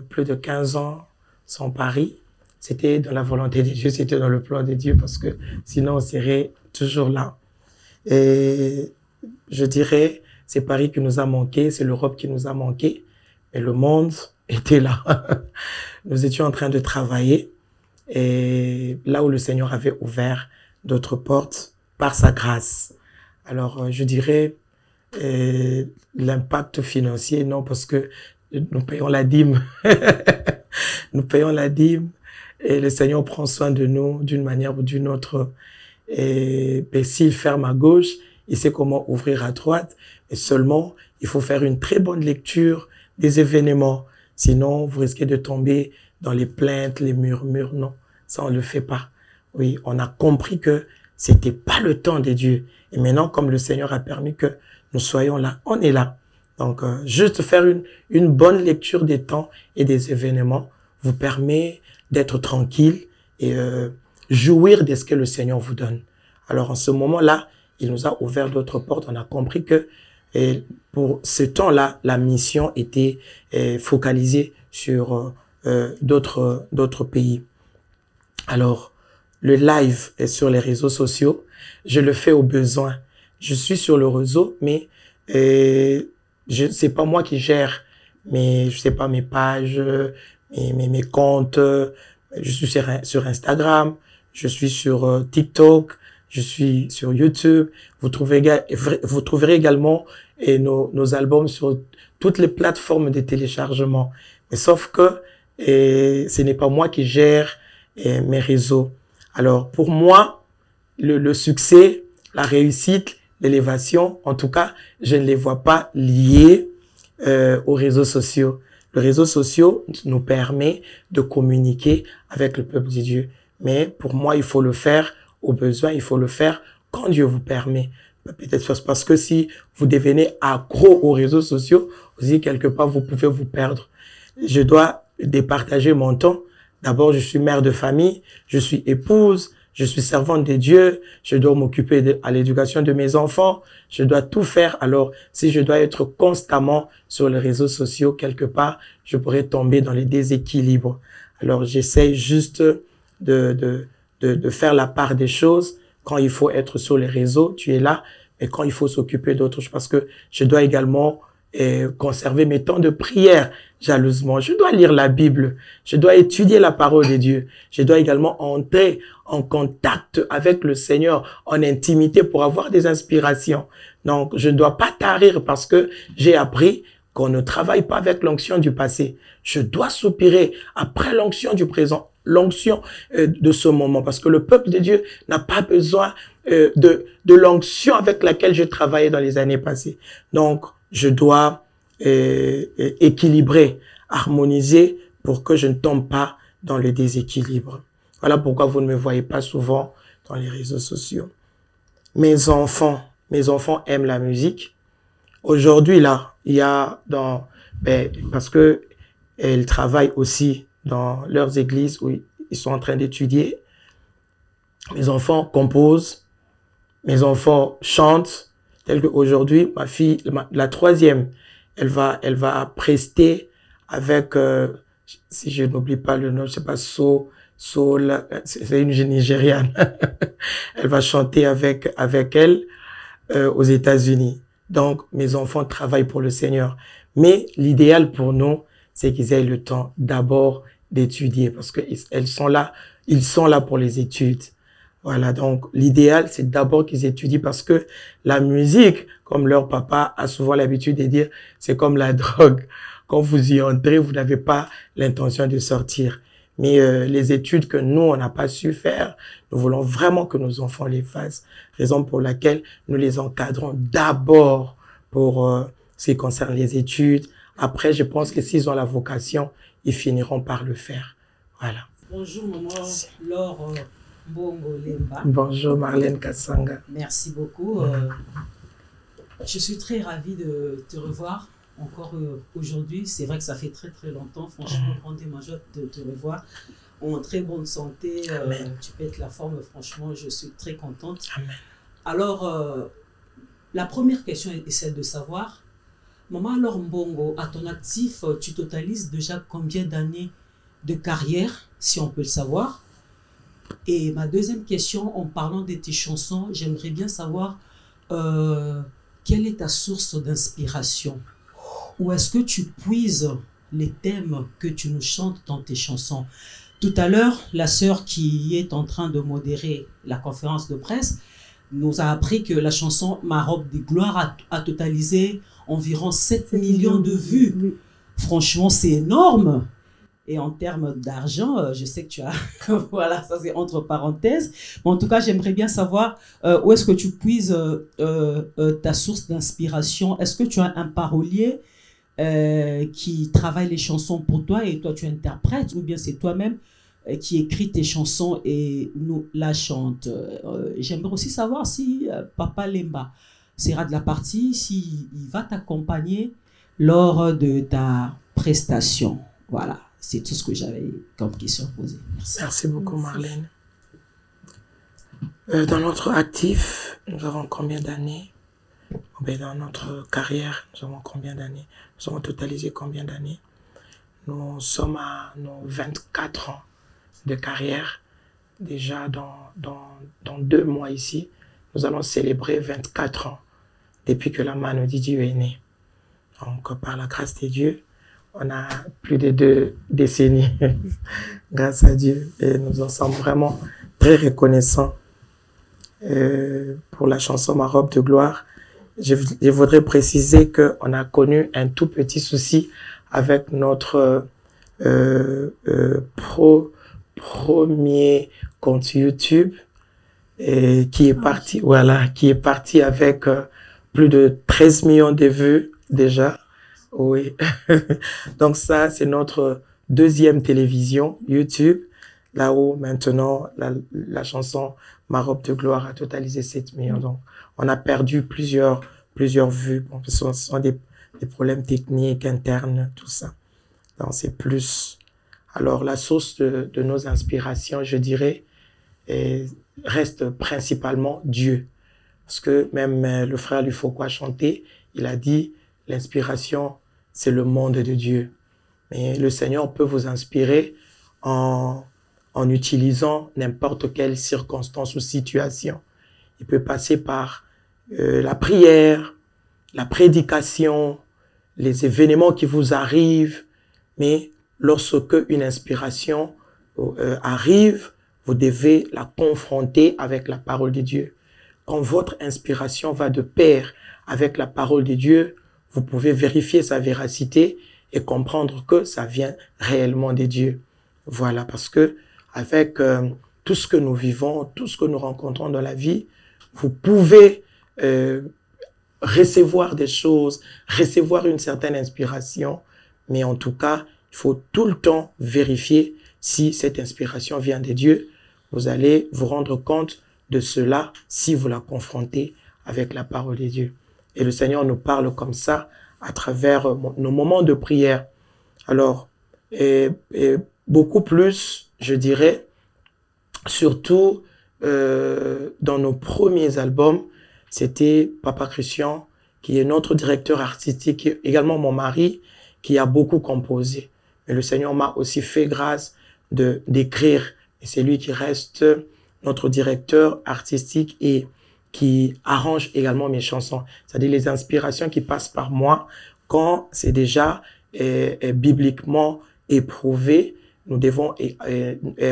Plus de 15 ans sans Paris. C'était dans la volonté de Dieu, c'était dans le plan de Dieu, parce que sinon on serait toujours là. Et je dirais, c'est Paris qui nous a manqué, c'est l'Europe qui nous a manqué, mais le monde était là. Nous étions en train de travailler, et là où le Seigneur avait ouvert d'autres portes par sa grâce. Alors, je dirais, l'impact financier, non, parce que nous payons la dîme. Nous payons la dîme et le Seigneur prend soin de nous d'une manière ou d'une autre. Et s'il ferme à gauche, il sait comment ouvrir à droite. Et seulement, il faut faire une très bonne lecture des événements. Sinon, vous risquez de tomber dans les plaintes, les murmures. Non, ça, on ne le fait pas. Oui, on a compris que c'était pas le temps de Dieu. Et maintenant, comme le Seigneur a permis que nous soyons là, on est là. Donc, juste faire une bonne lecture des temps et des événements vous permet d'être tranquille et jouir de ce que le Seigneur vous donne. Alors, en ce moment-là, il nous a ouvert d'autres portes. On a compris que pour ce temps-là, la mission était focalisée sur d'autres pays. Alors, le live est sur les réseaux sociaux. Je le fais au besoin. Je suis sur le réseau, mais c'est pas moi qui gère mes pages, mes comptes. Je suis sur Instagram, je suis sur TikTok, je suis sur YouTube. Vous trouverez également nos albums sur toutes les plateformes de téléchargement. Mais sauf que ce n'est pas moi qui gère mes réseaux. Alors pour moi, le succès, la réussite, l'élévation, en tout cas, je ne les vois pas liés aux réseaux sociaux. Le réseau social nous permet de communiquer avec le peuple de Dieu. Mais pour moi, il faut le faire au besoin, il faut le faire quand Dieu vous permet. Peut-être parce que si vous devenez accro aux réseaux sociaux, aussi quelque part, vous pouvez vous perdre. Je dois départager mon temps. D'abord, je suis mère de famille, je suis épouse, je suis servante de Dieu, je dois m'occuper à l'éducation de mes enfants, je dois tout faire. Alors, si je dois être constamment sur les réseaux sociaux, quelque part, je pourrais tomber dans les déséquilibres. Alors, j'essaie juste de faire la part des choses. Quand il faut être sur les réseaux, tu es là. Et quand il faut s'occuper d'autres choses, parce que je dois également conserver mes temps de prière. jalousement. Je dois lire la Bible. Je dois étudier la parole de Dieu. Je dois également entrer en contact avec le Seigneur, en intimité pour avoir des inspirations. Donc, je ne dois pas tarir parce que j'ai appris qu'on ne travaille pas avec l'onction du passé. Je dois soupirer après l'onction du présent, l'onction de ce moment, parce que le peuple de Dieu n'a pas besoin de l'onction avec laquelle je travaillais dans les années passées. Donc, je dois équilibrer, harmoniser pour que je ne tombe pas dans le déséquilibre. Voilà pourquoi vous ne me voyez pas souvent dans les réseaux sociaux. Mes enfants aiment la musique. Aujourd'hui, là, il y a parce que elles travaillent aussi dans leurs églises où ils sont en train d'étudier. Mes enfants composent, mes enfants chantent, tel qu'aujourd'hui, ma fille, la troisième, elle va prester avec, si je n'oublie pas le nom, je sais pas, c'est une Nigériane. Elle va chanter avec elle aux États-Unis. Donc, mes enfants travaillent pour le Seigneur. Mais l'idéal pour nous, c'est qu'ils aient le temps d'abord d'étudier parce qu'ils sont là pour les études. Voilà, donc l'idéal, c'est d'abord qu'ils étudient parce que la musique, comme leur papa a souvent l'habitude de dire, c'est comme la drogue. Quand vous y entrez, vous n'avez pas l'intention de sortir. Mais les études que nous, on n'a pas su faire, nous voulons vraiment que nos enfants les fassent. Raison pour laquelle nous les encadrons d'abord pour ce qui concerne les études. Après, je pense que s'ils ont la vocation, ils finiront par le faire. Voilà. Bonjour, maman Laure Mbongo Lemba. Bonjour, Marlène Kassanga. Merci beaucoup. Je suis très ravie de te revoir encore aujourd'hui. C'est vrai que ça fait très très longtemps. Franchement, grande ma joie de te revoir. En très bonne santé. Tu pètes la forme. Franchement, je suis très contente. Amen. Alors, la première question est celle de savoir, Maman Laure Mbongo, à ton actif, tu totalises déjà combien d'années de carrière, si on peut le savoir? Et ma deuxième question, en parlant de tes chansons, j'aimerais bien savoir quelle est ta source d'inspiration? Où est-ce que tu puises les thèmes que tu nous chantes dans tes chansons? Tout à l'heure, la sœur qui est en train de modérer la conférence de presse nous a appris que la chanson Ma robe de gloire a totalisé environ 7 millions de vues. Franchement, c'est énorme. Et en termes d'argent, je sais que tu as... voilà, ça c'est entre parenthèses. Mais en tout cas, j'aimerais bien savoir où est-ce que tu puises ta source d'inspiration. Est-ce que tu as un parolier qui travaille les chansons pour toi et toi tu interprètes, ou bien c'est toi-même qui écrit tes chansons et nous la chante? J'aimerais aussi savoir si Papa Lemba sera de la partie, s'il va t'accompagner lors de ta prestation. Voilà, c'est tout ce que j'avais comme question posée. Merci. Merci beaucoup, Marlène. Dans notre actif, nous avons combien d'années? Dans notre carrière, nous avons combien d'années? Nous avons totalisé combien d'années? Nous sommes à nos 24 ans de carrière. Déjà dans 2 mois ici, nous allons célébrer 24 ans depuis que la main de Dieu est née. Donc, par la grâce de Dieu, on a plus de 2 décennies, grâce à Dieu. Et nous en sommes vraiment très reconnaissants pour la chanson Ma robe de gloire. Je voudrais préciser qu'on a connu un tout petit souci avec notre premier compte YouTube qui est parti avec plus de 13 millions de vues déjà. Oui. Donc ça, c'est notre 2e télévision YouTube, là où maintenant la chanson Ma robe de gloire a totalisé 7 millions. Donc on a perdu plusieurs vues. Bon, ce sont des problèmes techniques internes, tout ça. Donc c'est plus. Alors la source de nos inspirations, je dirais, reste principalement Dieu. Parce que même le frère Lufoqua chantait, il a dit l'inspiration, c'est le monde de Dieu. Mais le Seigneur peut vous inspirer en utilisant n'importe quelle circonstance ou situation. Il peut passer par la prière, la prédication, les événements qui vous arrivent, Mais lorsque une inspiration arrive, vous devez la confronter avec la parole de Dieu. Quand votre inspiration va de pair avec la parole de Dieu, vous pouvez vérifier sa véracité et comprendre que ça vient réellement de Dieu. Voilà, parce que avec tout ce que nous vivons, tout ce que nous rencontrons dans la vie, vous pouvez recevoir des choses, recevoir une certaine inspiration, mais en tout cas, il faut tout le temps vérifier si cette inspiration vient de Dieu. Vous allez vous rendre compte de cela si vous la confrontez avec la parole de Dieu. Et le Seigneur nous parle comme ça à travers nos moments de prière. Alors, beaucoup plus, je dirais, surtout dans nos premiers albums, c'était Papa Christian, qui est notre directeur artistique, également mon mari, qui a beaucoup composé. Mais le Seigneur m'a aussi fait grâce d'écrire. Et c'est lui qui reste notre directeur artistique et qui arrange également mes chansons. C'est-à-dire les inspirations qui passent par moi, quand c'est déjà bibliquement éprouvé, nous devons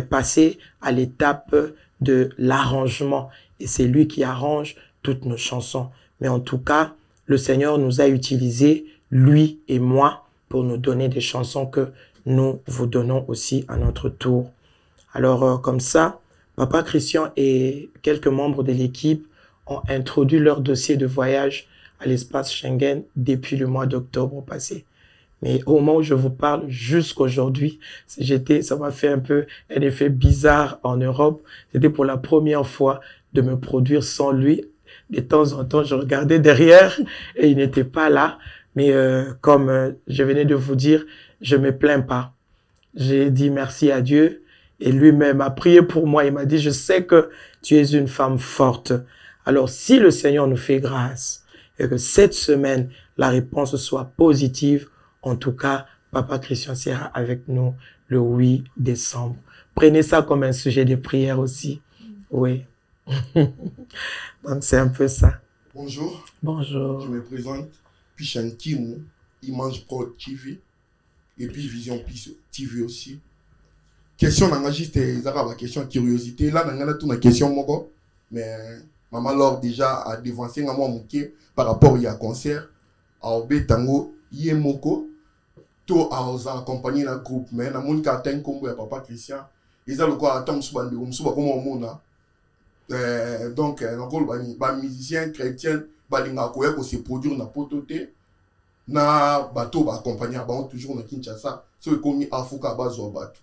passer à l'étape de l'arrangement. Et c'est lui qui arrange toutes nos chansons. Mais en tout cas, le Seigneur nous a utilisés, lui et moi, pour nous donner des chansons que nous vous donnons aussi à notre tour. Alors, comme ça, Papa Christian et quelques membres de l'équipe ont introduit leur dossier de voyage à l'espace Schengen depuis le mois d'octobre passé. Mais au moment où je vous parle, jusqu'aujourd'hui, ça m'a fait un peu un effet bizarre en Europe. C'était pour la première fois de me produire sans lui. De temps en temps, je regardais derrière et il n'était pas là. Mais comme je venais de vous dire, je ne me plains pas. J'ai dit merci à Dieu et lui-même a prié pour moi. Il m'a dit, je sais que tu es une femme forte. Alors, si le Seigneur nous fait grâce et que cette semaine, la réponse soit positive, en tout cas, Papa Christian sera avec nous le 8 décembre. Prenez ça comme un sujet de prière aussi. Oui. Donc, c'est un peu ça. Bonjour. Bonjour. Je me présente. Pichankimu, Image Pro TV. Et puis Vision TV aussi. Question n'a juste une question curiosité. Là, on a toute une question, mais maman Laure déjà a dévancé par rapport à un concert. À Tango, Yemoko. Tout a accompagné le groupe. Mais on a mon carton comme Papa Christian. Ils ont le quoi attendre donc, les musiciens chrétiens se produire na pototé na bateau accompagner toujours na Kinshasa so comme Afuka bazo bateau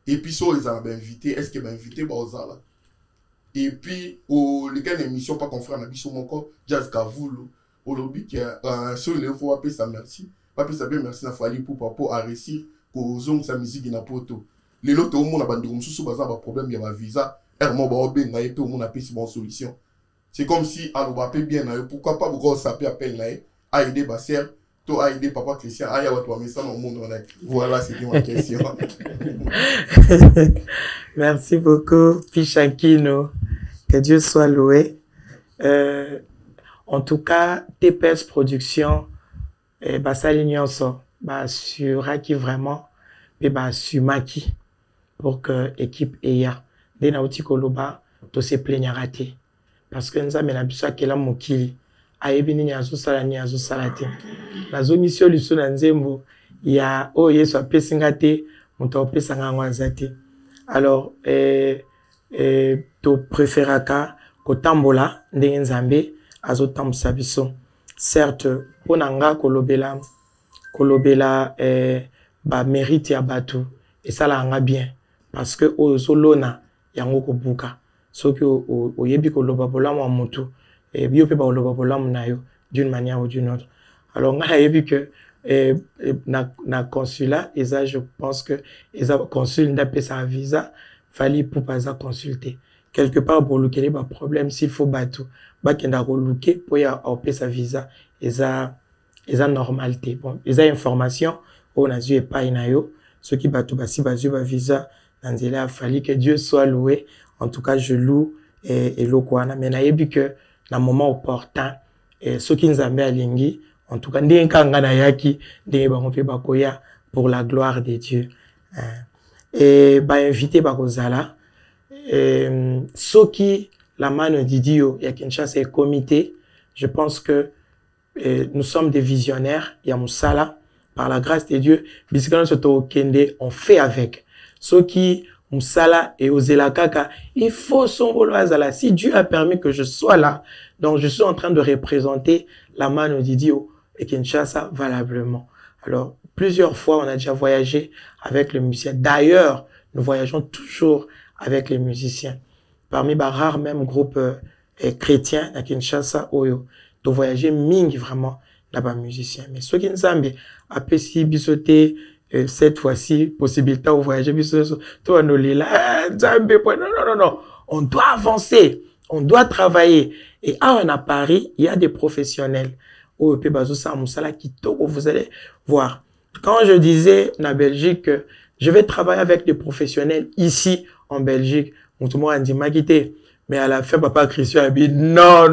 et puis so ils ont invité est-ce que invité bazala et puis au lesquelles émission pas confrère na biso moko Jazz Kavulu au lobby qui so il faut appeler ça merci pas plus ça bien merci na fali pour papa à réussir ko zong sa musique na poto les loto au monde na bandi mususu baza ba problème ya ba visa solution. C'est comme si à l'obapé bien pourquoi pas beaucoup ça peut appeler à aider Basser, toi à aider Papa Christian, à yawa toi mais ça dans monde voilà c'était ma question. Merci beaucoup Pichankino, que Dieu soit loué. En tout cas TPS Production bah ça l'ignorance bah sur qui vraiment et bah sur Maki pour que équipe EYA dès na uti koloba to se plaignera raté parce que nous amena biso akela mokili ayebi nini azosala ni azosala te na zoni solution na nzembo ya o yeso apesinga te moto apesanga ngwanza te alors to préféraka kotambola ndenge nzambe azotambusa biso certes pona nga kolobela ba mérite ya bato esala nga bien parce que ozolona yango ko buka soki oyebi ko loba bolamu wa mutu bio pe ba loba bolamu na yo d'une manière ou d'une autre. Alors nga yebi que na consulat et ça je pense que eza consul ndape sa visa fali pour pas consulter quelque part pour luquer ba problème s'il faut batu ba kenda ko luquer pour ya opé sa visa eza normalité bon eza information on a eu pas inayo ce qui batu basi bazu ba visa. Il a fallu que Dieu soit loué. En tout cas, je loue et l'okwana. Mais nayebi que dans le moment opportun, ceux qui nous ont mis à Lingi, En tout cas, ndenge ngana yaki, ndenge bango bakoya pour la gloire de Dieu. Et invité bakozala soki la mano Didio ya Kinshasa est comité, je pense que nous sommes des visionnaires, il y a Moussala, par la grâce de Dieu, on fait avec. Soki Moussala et Ozela Kaka, il faut son là. Si Dieu a permis que je sois là, donc je suis en train de représenter la mano Didio et Kinshasa valablement. Alors, plusieurs fois, on a déjà voyagé avec les musiciens. D'ailleurs, nous voyageons toujours avec les musiciens. Parmi les rares même groupes chrétiens à Kinshasa, Oyo, de voyager mingi vraiment là-bas musiciens. Mais ceux qui ne savent pas, si bisoté cette fois-ci, possibilité de voyager, toi nous là, non. On doit avancer, on doit travailler. Et à Paris, il y a des professionnels. Vous allez voir. Quand je disais en Belgique que je vais travailler avec des professionnels ici en Belgique, tout le monde a dit mais à la fin papa Christian a dit non.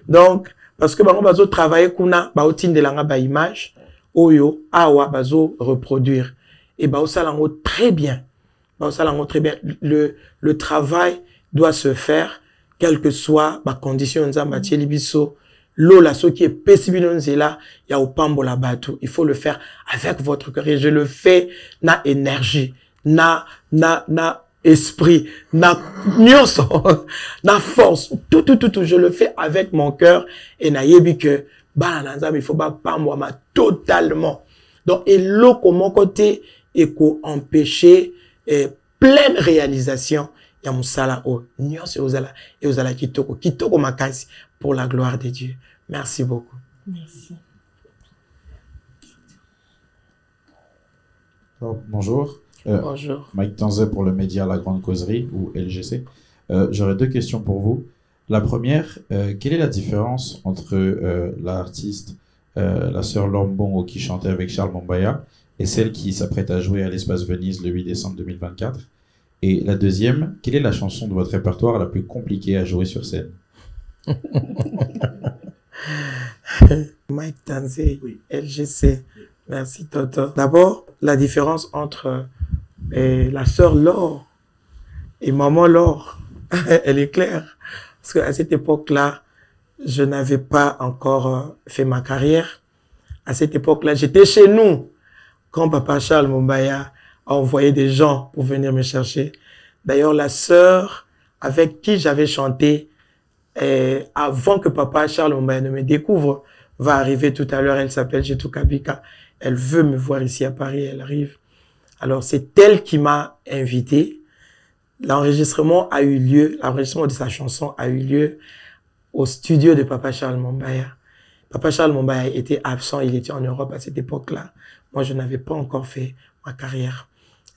Donc parce que on va travailler kuna ba outil de langa image oyo awa bazo reproduire et ba osalango très bien. Le travail doit se faire quelle que soit ma condition nzamba tshelibiso. Lola, ce qui est possible, c'est là, il y a au pambo la bateau. Il faut le faire avec votre cœur. Et je le fais, na énergie, na esprit, na force. Tout. Je le fais avec mon cœur. Et na yebi que, il faut pas pambo ma totalement. Donc, et l'eau, comme mon côté, et qu'on empêcher, pleine réalisation. Il y a Moussala o, Nyos et Ozala Kitoko Makasi, pour la gloire de Dieu. Merci beaucoup. Merci. Bonjour. Bonjour. Mike Tanzé pour le média La Grande Causerie, ou LGC. J'aurais deux questions pour vous. La première, quelle est la différence entre l'artiste, la sœur Lombongo qui chantait avec Charles Mombaya, et celle qui s'apprête à jouer à l'Espace Venise le 8 décembre 2024? Et la deuxième, quelle est la chanson de votre répertoire la plus compliquée à jouer sur scène? Mike Tanzé, oui. LGC. Merci Toto. D'abord, la différence entre la sœur Laure et maman Laure, elle est claire. Parce qu'à cette époque-là, je n'avais pas encore fait ma carrière. À cette époque-là, j'étais chez nous quand papa Charles Mombaya a envoyé des gens pour venir me chercher. D'ailleurs, la sœur avec qui j'avais chanté avant que papa Charles Mombaya ne me découvre va arriver tout à l'heure. Elle s'appelle Jetou Kabika. Elle veut me voir ici à Paris. Elle arrive. Alors, c'est elle qui m'a invité. L'enregistrement a eu lieu, l'enregistrement de sa chanson a eu lieu au studio de papa Charles Mombaya. Papa Charles Mombaya était absent. Il était en Europe à cette époque-là. Moi, je n'avais pas encore fait ma carrière.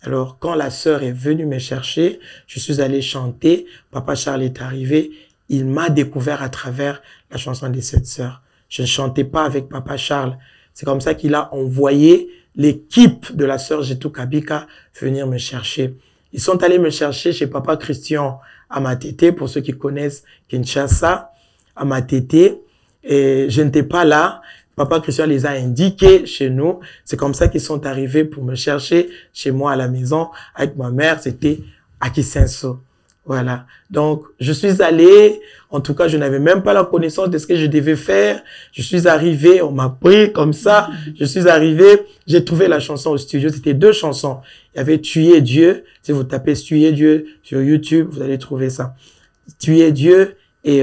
Alors, quand la sœur est venue me chercher, je suis allé chanter. Papa Charles est arrivé. Il m'a découvert à travers la chanson de cette sœur. Je ne chantais pas avec papa Charles. C'est comme ça qu'il a envoyé l'équipe de la sœur Jetou Kabika venir me chercher. Ils sont allés me chercher chez papa Christian à Matete, pour ceux qui connaissent Kinshasa, à Matete. Et je n'étais pas là. Papa Christian les a indiqués chez nous. C'est comme ça qu'ils sont arrivés pour me chercher chez moi à la maison avec ma mère. C'était à Kisenso. Voilà. Donc, je suis allé. En tout cas, je n'avais même pas la connaissance de ce que je devais faire. Je suis arrivé. On m'a pris comme ça. Je suis arrivé. J'ai trouvé la chanson au studio. C'était 2 chansons. Il y avait Tuer Dieu. Si vous tapez Tuer Dieu sur YouTube, vous allez trouver ça. Tuer Dieu et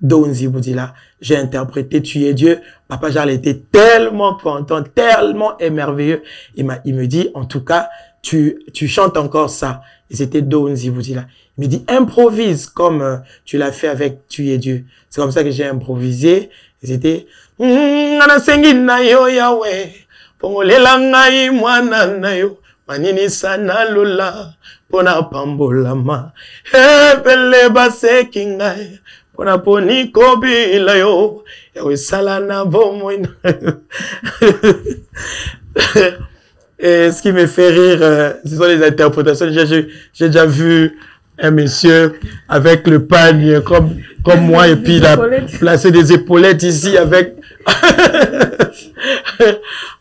Donzi Boudila. J'ai interprété Tuer Dieu. Papa Charles était tellement content, tellement émerveilleux. Il me dit, en tout cas, tu chantes encore ça. Et c'était Donzi Boudila. Il me dit, improvise comme tu l'as fait avec Tuer Dieu. C'est comme ça que j'ai improvisé. Et c'était, manini sana lola, pona pambolama, pele base kingai. Pona poni kobi layo, yawe salana bomo. Et ce qui me fait rire, ce sont les interprétations. J'ai déjà vu un monsieur avec le pagne comme moi, et puis il a placé des épaulettes ici avec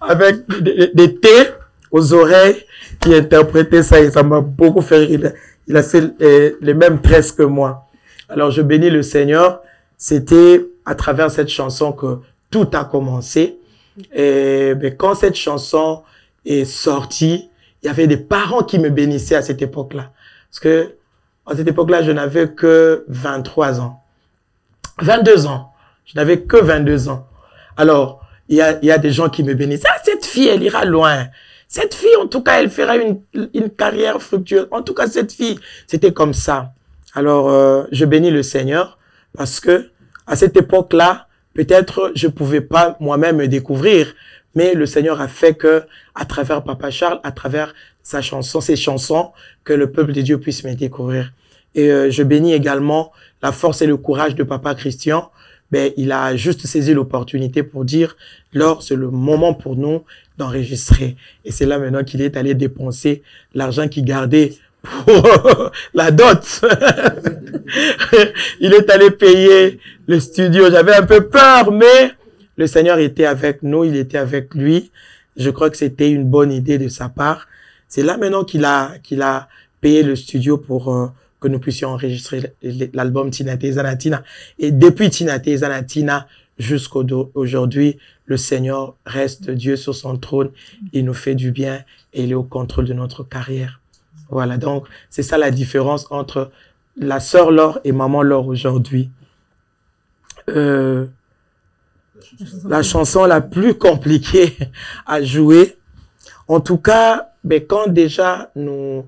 avec des thés aux oreilles, qui interprétait ça et ça m'a beaucoup fait rire. Il a fait les mêmes tresses que moi. Alors je bénis le Seigneur. C'était à travers cette chanson que tout a commencé. Et quand cette chanson est sortie, il y avait des parents qui me bénissaient à cette époque-là. Parce que à cette époque-là, je n'avais que 23 ans. 22 ans. Je n'avais que 22 ans. Alors, il y a des gens qui me bénissent. Ah, cette fille, elle ira loin. Cette fille, en tout cas, elle fera une carrière fructueuse. En tout cas, cette fille, c'était comme ça. Alors, je bénis le Seigneur parce que à cette époque-là, peut-être je pouvais pas moi-même me découvrir, mais le Seigneur a fait que, à travers Papa Charles, à travers sa chanson, ses chansons, que le peuple de Dieu puisse me découvrir. Et je bénis également la force et le courage de Papa Christian. Ben, il a juste saisi l'opportunité pour dire, Laure, c'est le moment pour nous d'enregistrer. Et c'est là maintenant qu'il est allé dépenser l'argent qu'il gardait pour la dot. Il est allé payer le studio. J'avais un peu peur, mais le Seigneur était avec nous, il était avec lui. Je crois que c'était une bonne idée de sa part. C'est là maintenant qu'il a payé le studio pour que nous puissions enregistrer l'album Tina Te Zanatina. Et depuis Tina Te Zanatina jusqu'à aujourd'hui, le Seigneur reste Dieu sur son trône. Il nous fait du bien et il est au contrôle de notre carrière. Voilà, donc c'est ça la différence entre la sœur Laure et maman Laure aujourd'hui. La chanson la plus compliquée à jouer, en tout cas, ben, quand déjà nous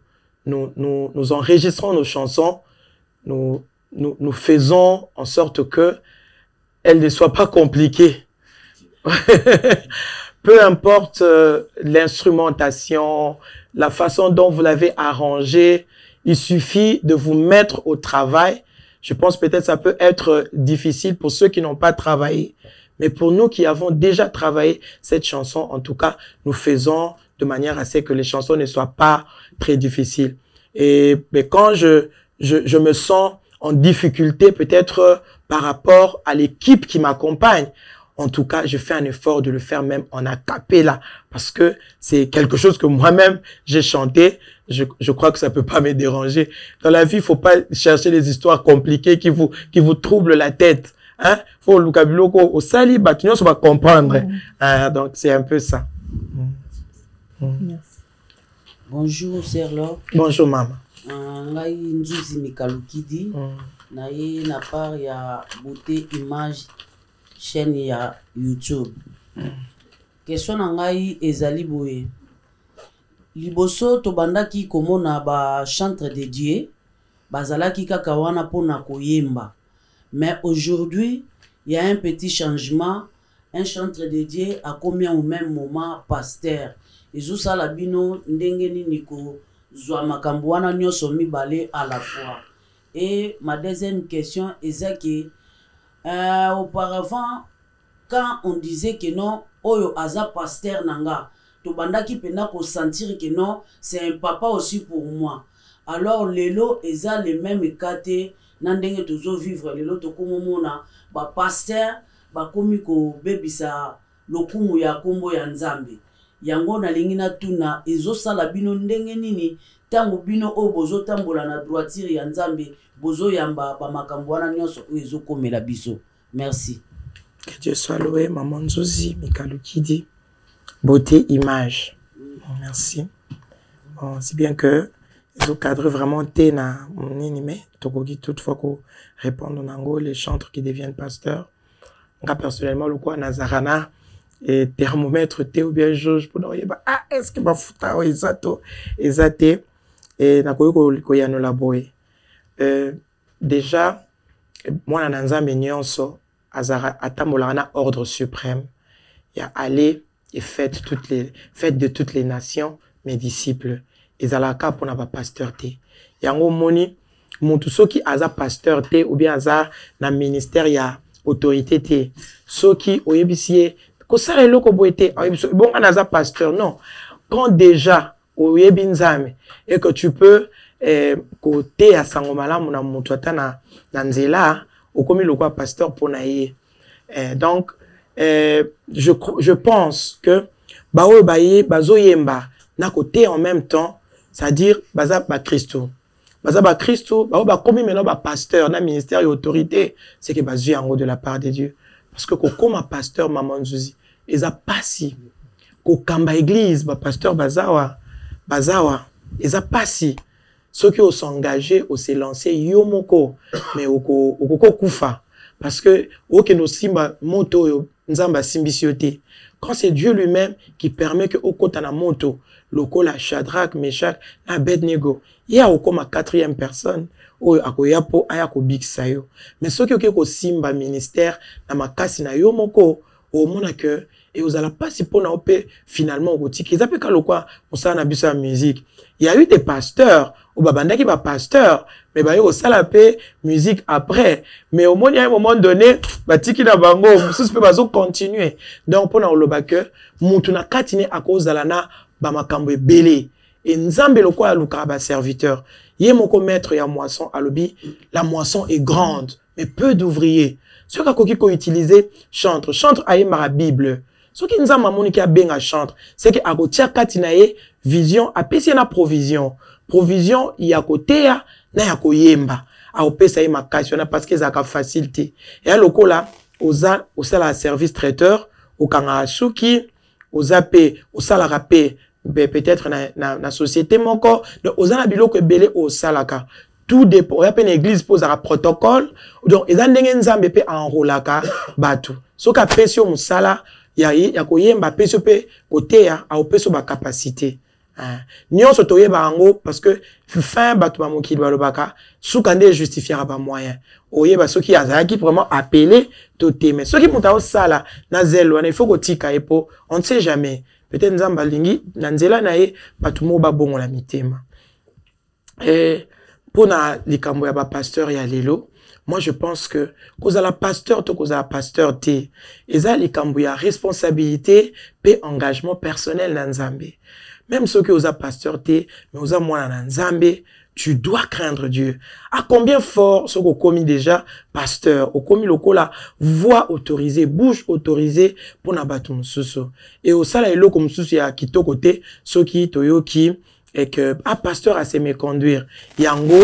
enregistrons nos chansons, nous faisons en sorte que elles ne soient pas compliquées. Peu importe l'instrumentation, la façon dont vous l'avez arrangé, il suffit de vous mettre au travail. Je pense peut-être ça peut être difficile pour ceux qui n'ont pas travaillé. Mais pour nous qui avons déjà travaillé cette chanson, en tout cas, nous faisons de manière à ce que les chansons ne soient pas très difficiles. Et mais quand je me sens en difficulté peut-être par rapport à l'équipe qui m'accompagne, en tout cas, je fais un effort de le faire même en a cappella parce que c'est quelque chose que moi-même j'ai chanté. Je crois que ça peut pas me déranger. Dans la vie, il faut pas chercher des histoires compliquées qui vous troublent la tête. Hein? Faut le kabiloko au sali, batunyo, ça va comprendre. Donc, c'est un peu ça. Merci. Bonjour, Sœur Laure. Bonjour, maman. Ngai Nzuzi Mikalukidi. Naye na part ya beauté image chaîne ya YouTube. Question na ngai ezali boye. Liboso tobandaki komona ba chantre de Dieu, bazalaki kaka wana pona koyemba. Mais aujourd'hui, il y a un petit changement. Un chantre de Dieu a combien au même moment pasteur. Ezusa labino ndengeni niko zwa makambo wana nyoso mibale à la fois. Et ma deuxième question est que auparavant, quand on disait que non, oyo aza pasteur nanga, to bandaki pena ko sentir que non, c'est un papa aussi pour moi. Alors lelo eza les mêmes kate nandenge tozo vivre lelo to komomona ba pasteur ba komi ko bebisa lokumu ya kombo ya Nzambe. Yango na lingina tuna ezo sala bino ndenge nini tango bino o bozo tambola na droiture ya Nzambe bozo yamba ba makambo wana nyonso ezo komela biso. Merci. Que Dieu soit loué, maman Nzuzi Mikalukidi. Beauté image. Merci. Bon, c'est bien que ils ont cadré vraiment té na mais tokoki toutefois ko répondre nango les chantres qui deviennent pasteurs. Moi personnellement le quoi Nazarana et thermomètre té ou bien jauge pour dire ah est-ce que ba futa o exacto exacté et na ko ya no la boy. Déjà moi na Nzambe nyonso azara atambola na ordre suprême. Il y a aller et faites de toutes les nations mes disciples. Ezalaka pour na ba pasteur té. Yango moni mutu soki aza pasteur té ou bien aza na ministère ya autorité té. Soki oyebisie ko sala eloko boité bon aza pasteur non. Quand déjà oyebi Nzambe et que tu peux côté ya sangomala mona mutu ata na nzela okomi lokwa pasteur pour na ye. Donc je pense que Bao Baye, Bazo Yemba, n'a côté en même temps, c'est-à-dire Baza Christo. Baza Christo, Bao Bakomi maintenant pasteur, dans ministère et autorité, c'est que Bazu en haut de la part de Dieu. Parce que comme un pasteur, Maman Zuzi, ils a pas si. Ko kamba église, pasteur Bazawa, ils a pas si. Ceux qui sont engagés, ont se lancé yomoko, mais oko kufa. Parce que, no simba moto nzamba simbisioté. Quand c'est Dieu lui-même qui permet que oko tana moto, loko la Shadrach, Meshach, Abednego, il y a oko ma 4e personne, akoyapo ayako big sayo. Mais ceux qui ont simba ministère, na makasi na yomoko, au monde que, et vous allez pas si pour na opé finalement au gothique. Ils appellent quoi, on s'en a la musique. Il y a eu des pasteurs, ou babanda qui va pasteur, mais bah yo salapé musique après. Mais au moins il y a un moment donné, bah tiki na bango, musus peut bazo continuer. Donc pour na oloba que mutu na katine à cause de lana ba makambo belé. Et nzambe loko ya luka ba serviteur. Yé moko maître ya moisson alobi, la moisson est grande, mais peu d'ouvriers. Ceux qui ont utilisé chantre aïe mara Bible. Ce qui nous a mamoni qui a bien à chantre, c'est que à côté katinaye vision a pesi na provision. Provision il y a côté ya na ya koyemba. A opesa ma question parce que ça a facilité. Et à loko là osa la service traiteur au kanga suki osa pe osa la rapé peut-être na société mon corps donc osa na biloko belé au salaka. Tout dépend. Il y a une église pose un protocole. Donc, ils ont des nzambe pe enrolaka batu. So ka pesio musala, ya koyemba pesio pe côté ya, a pesio ba capacité. Nyon so toye ba ango parce que fin batu ba mokili ba lobaka, sou kande justifiera ba moyen. Oye ba so ki azaki vraiment appelé toté mais ceux qui monta au sala na zelo il faut kotika epo, on ne sait jamais. Peut-être nzamba lingi na nzela na ye batu mo ba bongo la mitema. Et pour likambo ya ba pasteur ya lelo, moi je pense que cause la pasteur to cause la pasteur té, eza likambo ya responsabilité pe engagement personnel na nzambe. Même ceux qui osa pasteur té, mais osa mwana na nzambe, tu dois craindre Dieu. À combien fort ceux qui ont commis déjà pasteur, au commis lokola voix autorisée, bouche autorisée pour na batu mususu. Et au sala eloko mususu ya kitoko té, ceux qui toyo qui et que un pasteur a se me conduire yango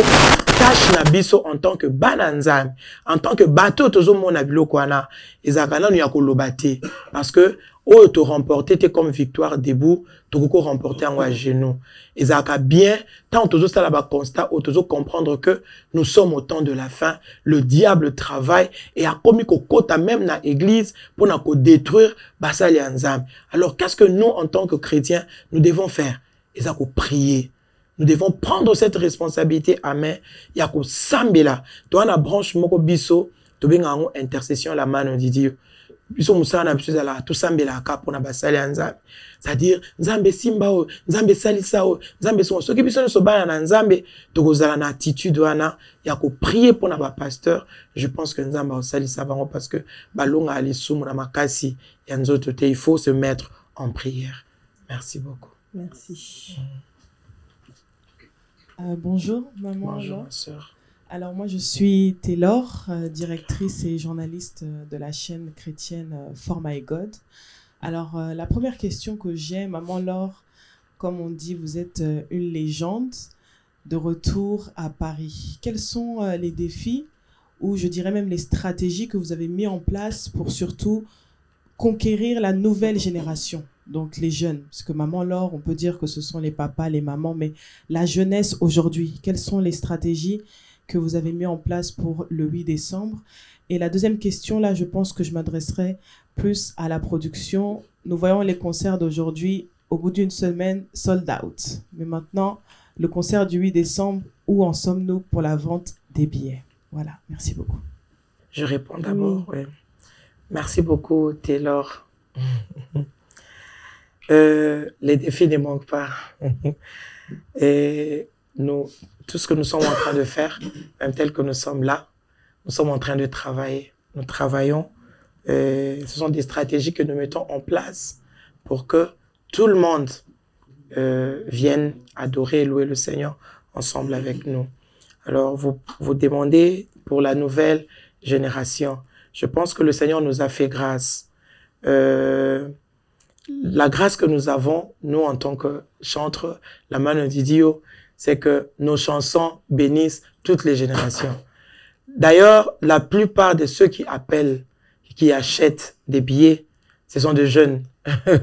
tâche na biso en tant que bananzam en tant que bateau tozo mona biloko wana ezakana nu ya kolobate parce que o to remporter te comme victoire debout to ko remporter en à genoux ezaka bien tant tozo sala ba constat o tozo comprendre que nous sommes au temps de la fin, le diable travaille et a commis ko kota même na église pour na ko détruire basali anzam. Alors qu'est-ce que nous en tant que chrétiens nous devons faire? Ils ont prier. Nous devons prendre cette responsabilité à main. Il y a que sambela. Toi, na branche moko biso, tu bien en intercession la mano di Dieu. Biso musa na biso la tout sambela ka pour na basali nzambe. C'est-à-dire nzambe simba o, nzambe salisa o, nzambe so qui biso so ba na nzambe, to kozala na attitude wana, il y a que prier pour na ba pasteur. Je pense que nzambe o salisa bango parce que balonga ali sumu na makasi ya nzoto te, il faut se mettre en prière. Merci beaucoup. Merci. Bonjour, maman. Bonjour, ma sœur. Alors, moi, je suis Taylor, directrice et journaliste de la chaîne chrétienne For My God. Alors, la première question que j'ai, maman Laure, comme on dit, vous êtes une légende de retour à Paris. Quels sont les défis ou je dirais même les stratégies que vous avez mis en place pour surtout conquérir la nouvelle génération? Donc les jeunes, parce que maman Laure, on peut dire que ce sont les papas, les mamans, mais la jeunesse aujourd'hui, quelles sont les stratégies que vous avez mis en place pour le 8 décembre? Et la deuxième question, là, je pense que je m'adresserai plus à la production. Nous voyons les concerts d'aujourd'hui, au bout d'une semaine, sold out. Mais maintenant, le concert du 8 décembre, où en sommes-nous pour la vente des billets? Voilà, merci beaucoup. Je réponds d'abord, oui. Merci beaucoup, Taylor. Les défis ne manquent pas. Et nous, tout ce que nous sommes en train de faire, même tel que nous sommes là, nous sommes en train de travailler. Nous travaillons. Ce sont des stratégies que nous mettons en place pour que tout le monde vienne adorer et louer le Seigneur ensemble avec nous. Alors, vous demandez pour la nouvelle génération. Je pense que le Seigneur nous a fait grâce. la grâce que nous avons, nous en tant que chantres, la main d'Idio, c'est que nos chansons bénissent toutes les générations. D'ailleurs, la plupart de ceux qui appellent, qui achètent des billets, ce sont des jeunes. Ceux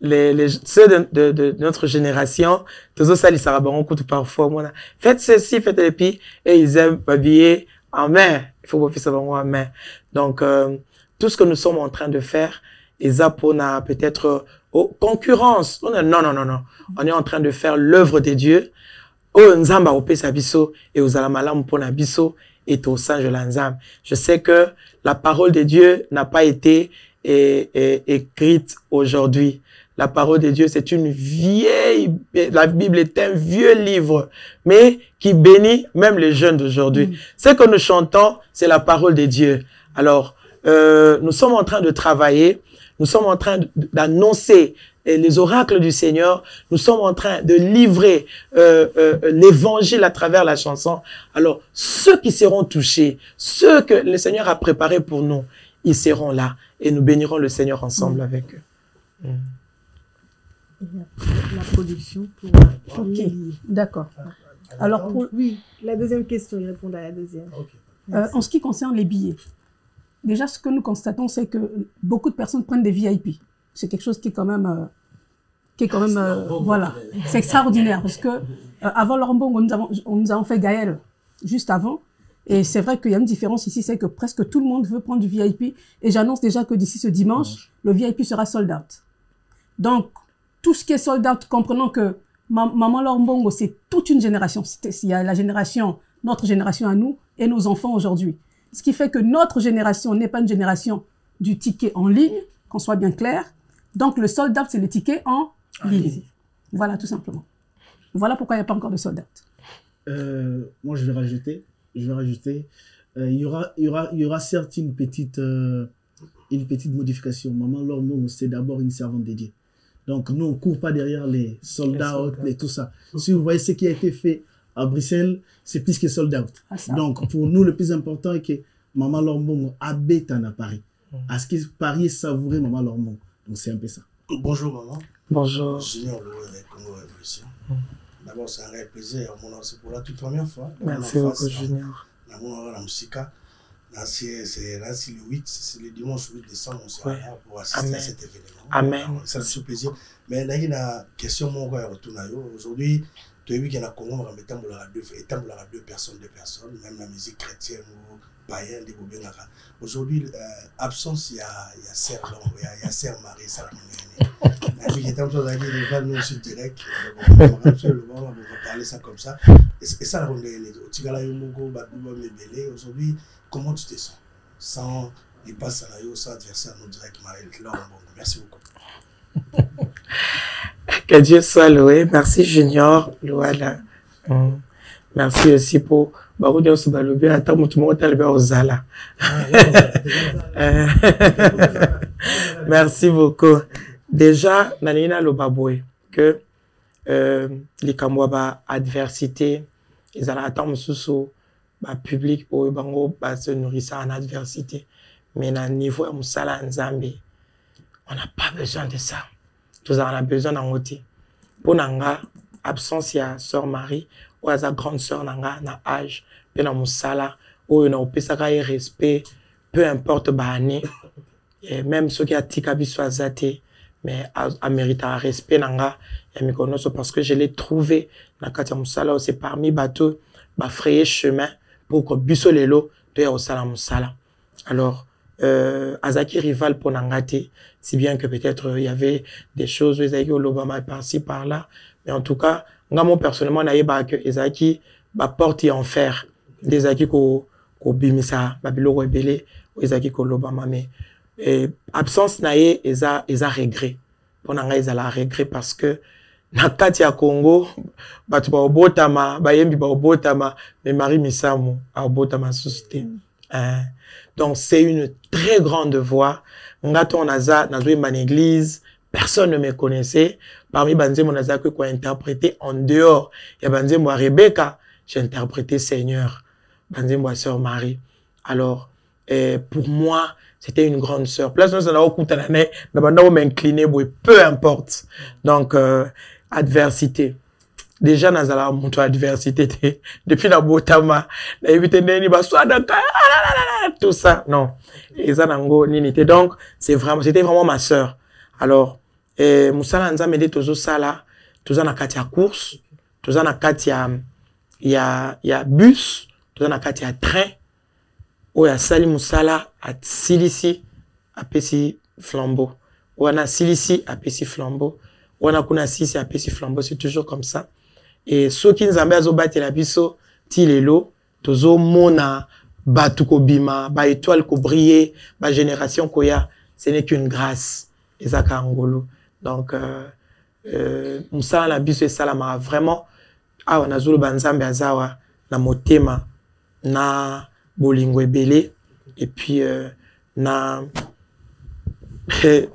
de notre génération, tous ça, ils s'arrêtent parfois. Faites ceci, faites les pieds, et ils aiment m'habiller en main. Il faut faire ça en main. Donc, tout ce que nous sommes en train de faire, ils ont peut-être concurrence. Non. On est en train de faire l'œuvre de Dieu. Nzamba opé sabiso et aux alamalam pona biso et au singe l'anzam. Je sais que la parole de Dieu n'a pas été écrite aujourd'hui. La parole de Dieu, c'est une vieille, la Bible est un vieux livre, mais qui bénit même les jeunes d'aujourd'hui. Ce que nous chantons, c'est la parole de Dieu. Alors, nous sommes en train de travailler, nous sommes en train d'annoncer les oracles du Seigneur, nous sommes en train de livrer l'évangile à travers la chanson. Alors, ceux qui seront touchés, ceux que le Seigneur a préparés pour nous, ils seront là et nous bénirons le Seigneur ensemble avec eux. La production pour... Ok, d'accord. Alors, oui, la deuxième question, il répond à la deuxième. En ce qui concerne les billets, déjà, ce que nous constatons, c'est que beaucoup de personnes prennent des VIP. C'est quelque chose qui est quand même... voilà, c'est extraordinaire parce que avant Laurent Bongo, nous avons fait Gaël juste avant. Et c'est vrai qu'il y a une différence ici, c'est que presque tout le monde veut prendre du VIP. Et j'annonce déjà que d'ici ce dimanche, le VIP sera sold out. Donc, tout ce qui est sold out, comprenons que Maman Laurent Bongo, c'est toute une génération. Il y a la génération, notre génération à nous et nos enfants aujourd'hui. Ce qui fait que notre génération n'est pas une génération du ticket en ligne, qu'on soit bien clair. Donc, le sold out, c'est le ticket en ligne. Voilà, tout simplement. Voilà pourquoi il n'y a pas encore de sold out. Moi, je vais rajouter. Il y aura certes une petite modification. Maman Laure Bongo, c'est d'abord une servante dédiée. Donc, nous, on ne court pas derrière les sold out et tout ça. Si vous voyez ce qui a été fait à Bruxelles, c'est plus que sold out. Donc, pour nous, le plus important est que Maman Laure Bongo habite à Paris. À ce que Paris est savouré Maman Laure Bongo. Donc, c'est un peu ça. Bonjour, maman. Bonjour. Junior Loué avec Congo Révolution. D'abord, c'est un réel plaisir. C'est pour la toute première fois. Merci beaucoup, Junior. C'est le 8, c'est le dimanche 8 décembre, on sera là pour assister à cet événement. Amen. C'est un plaisir. Mais il y a une question aujourd'hui. Tu as vu qu'il y a un Congo, deux personnes, même la musique chrétienne ou païenne, des Bobénara. Aujourd'hui, absence, il y a Sœur Longo, il y a Sœur Marie, Sœur Marie. J'étais en train de dire, les nous sur direct. On va parler ça comme ça. Et ça, la aujourd'hui, comment tu te sens sans il passe à la sans adversaire, nous direct Marie. Merci beaucoup. Que Dieu soit loué. Merci Junior. Voilà. Merci aussi pour Baroudion Soubalobi. Attends, tout le monde est aux Zala. Merci beaucoup. Déjà, Nanina Lobaboué, que les Kamwaba adversité, ils allaient attendre sous public au Bango se nourrissant en adversité. Mais à niveau de Moussala Nzambi, on n'a pas besoin de ça. Tout ça, on a besoin d'en ôter. Pour Nanga, absence, il y a Sœur Marie, ou sa grande sœur Nanga, na âge, puis dans Moussala, où on a un respect, peu importe l'année, et même ceux qui ont tika soit zaté, mais à mériter un respect Nanga, et me connaissent parce que je l'ai trouvé dans Katia Moussala, c'est parmi bateaux, frayer chemin pour que Busso Lelo, de Osala Moussala. Alors, Azaki rival pour Nangate, si bien que peut-être il y avait des choses où Ezaki Olobama par-ci par-là, mais en tout cas, moi personnellement, que Ezaki porte en fer, des Ezaki ko bimisa, babilo rebelle, Ezaki Olobama, mais absence naie eza regret. Pour Nanga ezala regret parce que na kati ya Congo, batu ba obotama, bayembi ba obotama, mais Marie Misamu a obotama susté. Donc, c'est une très grande voix. Ngato Naza, dans une église, personne ne me connaissait. Parmi Banzemo Naza, que quoi interprété en dehors. Il y a Banzemo Rebecca, j'ai interprété Seigneur. Banzemo Sœur Marie. Alors, pour moi, c'était une grande sœur. Place nous avons contaminé, nous avons incliné, peu importe. Donc adversité. Déjà nous avons montré adversité depuis la botama, na évité neni baswa tout ça. Non. Et ça nango ninité. Donc c'était vraiment ma sœur. Alors musala nza m'aider tozo sala, toza na kati ya course, toza na kati ya bus, toza na kati ya train. Oya sali musala a silisi a pesi flambeau. Oya silisi a pesi flambeau. Oya kuna sisi a pesi flambeau. C'est toujours comme ça. Et ceux qui nous ont battu la biso, ti lelo, tozo mona, batu ko bima, ba étoile ko briller, ba génération ko ya, ce n'est qu'une grâce. Ezaka ngolo. Donc, musala la biso et salama vraiment, awa na zulu banzambe azawa, na motema, na bolingo ebele, et puis, na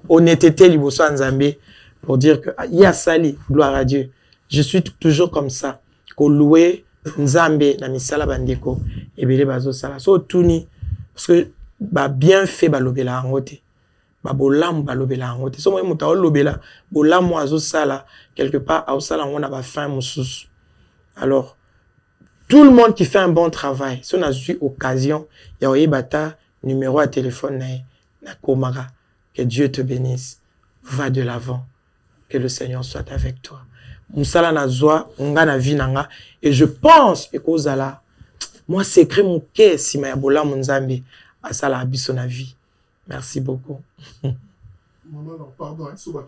honnêteté liboso nzambe, pour dire que, ya sali, gloire à Dieu. Je suis toujours comme ça. Ko loué nzambe na misala bandeko ebele bazo sala. So tuni parce que ba bien fait ba lobela ngote. Ba bolam ba lobela ngote. So moi muta o lobela bolam azo sala quelque part au sala on a ba fin mususu. Alors tout le monde qui fait un bon travail, si on a eu occasion, ya oyebata numéro à téléphone na komara. Que Dieu te bénisse. Va de l'avant. Que le Seigneur soit avec toi. Musala na zoa, nga na vie nanga, et je pense que kozala, moi secret mon cœur si ma yabola mon nzambe asala abiso na vie. Merci beaucoup. Maman, pardon, s'il vous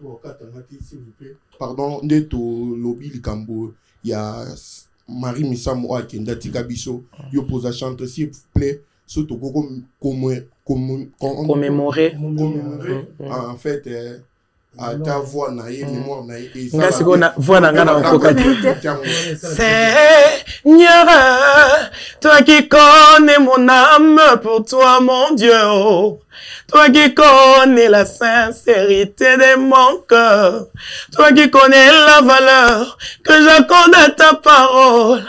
plaît. Pardon, neto lobby likambo, il y a Marie Missamo Akenda Tikabiso, yo pose à chanter s'il vous plaît, surtout commémorer. En fait, à ta voix naïe, mémoire naïe. Merci qu'on a voix Seigneur, toi qui connais mon âme, pour toi mon Dieu, toi qui connais la sincérité de mon cœur, toi qui connais la valeur que j'accorde à ta parole.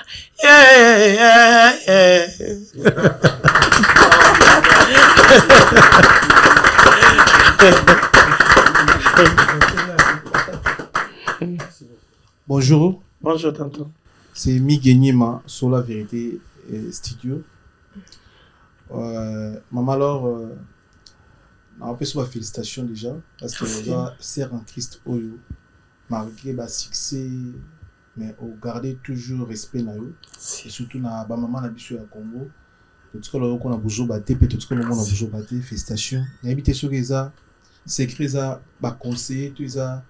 Yeah, yeah, yeah. Bonjour. Bonjour, tantôt. C'est Miguenyima sur la vérité studio. Maman, alors, on peut se félicitations déjà parce que c'est en Christ Oyo, malgré le succès, mais on garde toujours respect na yo. Et surtout na ba maman na biso ya Congo. Tout ce que l'on a besoin de battre, tout ce que l'on a besoin de battre, félicitations. N'habitez sur les a, c'est que les a, ba conseiller, tout ça.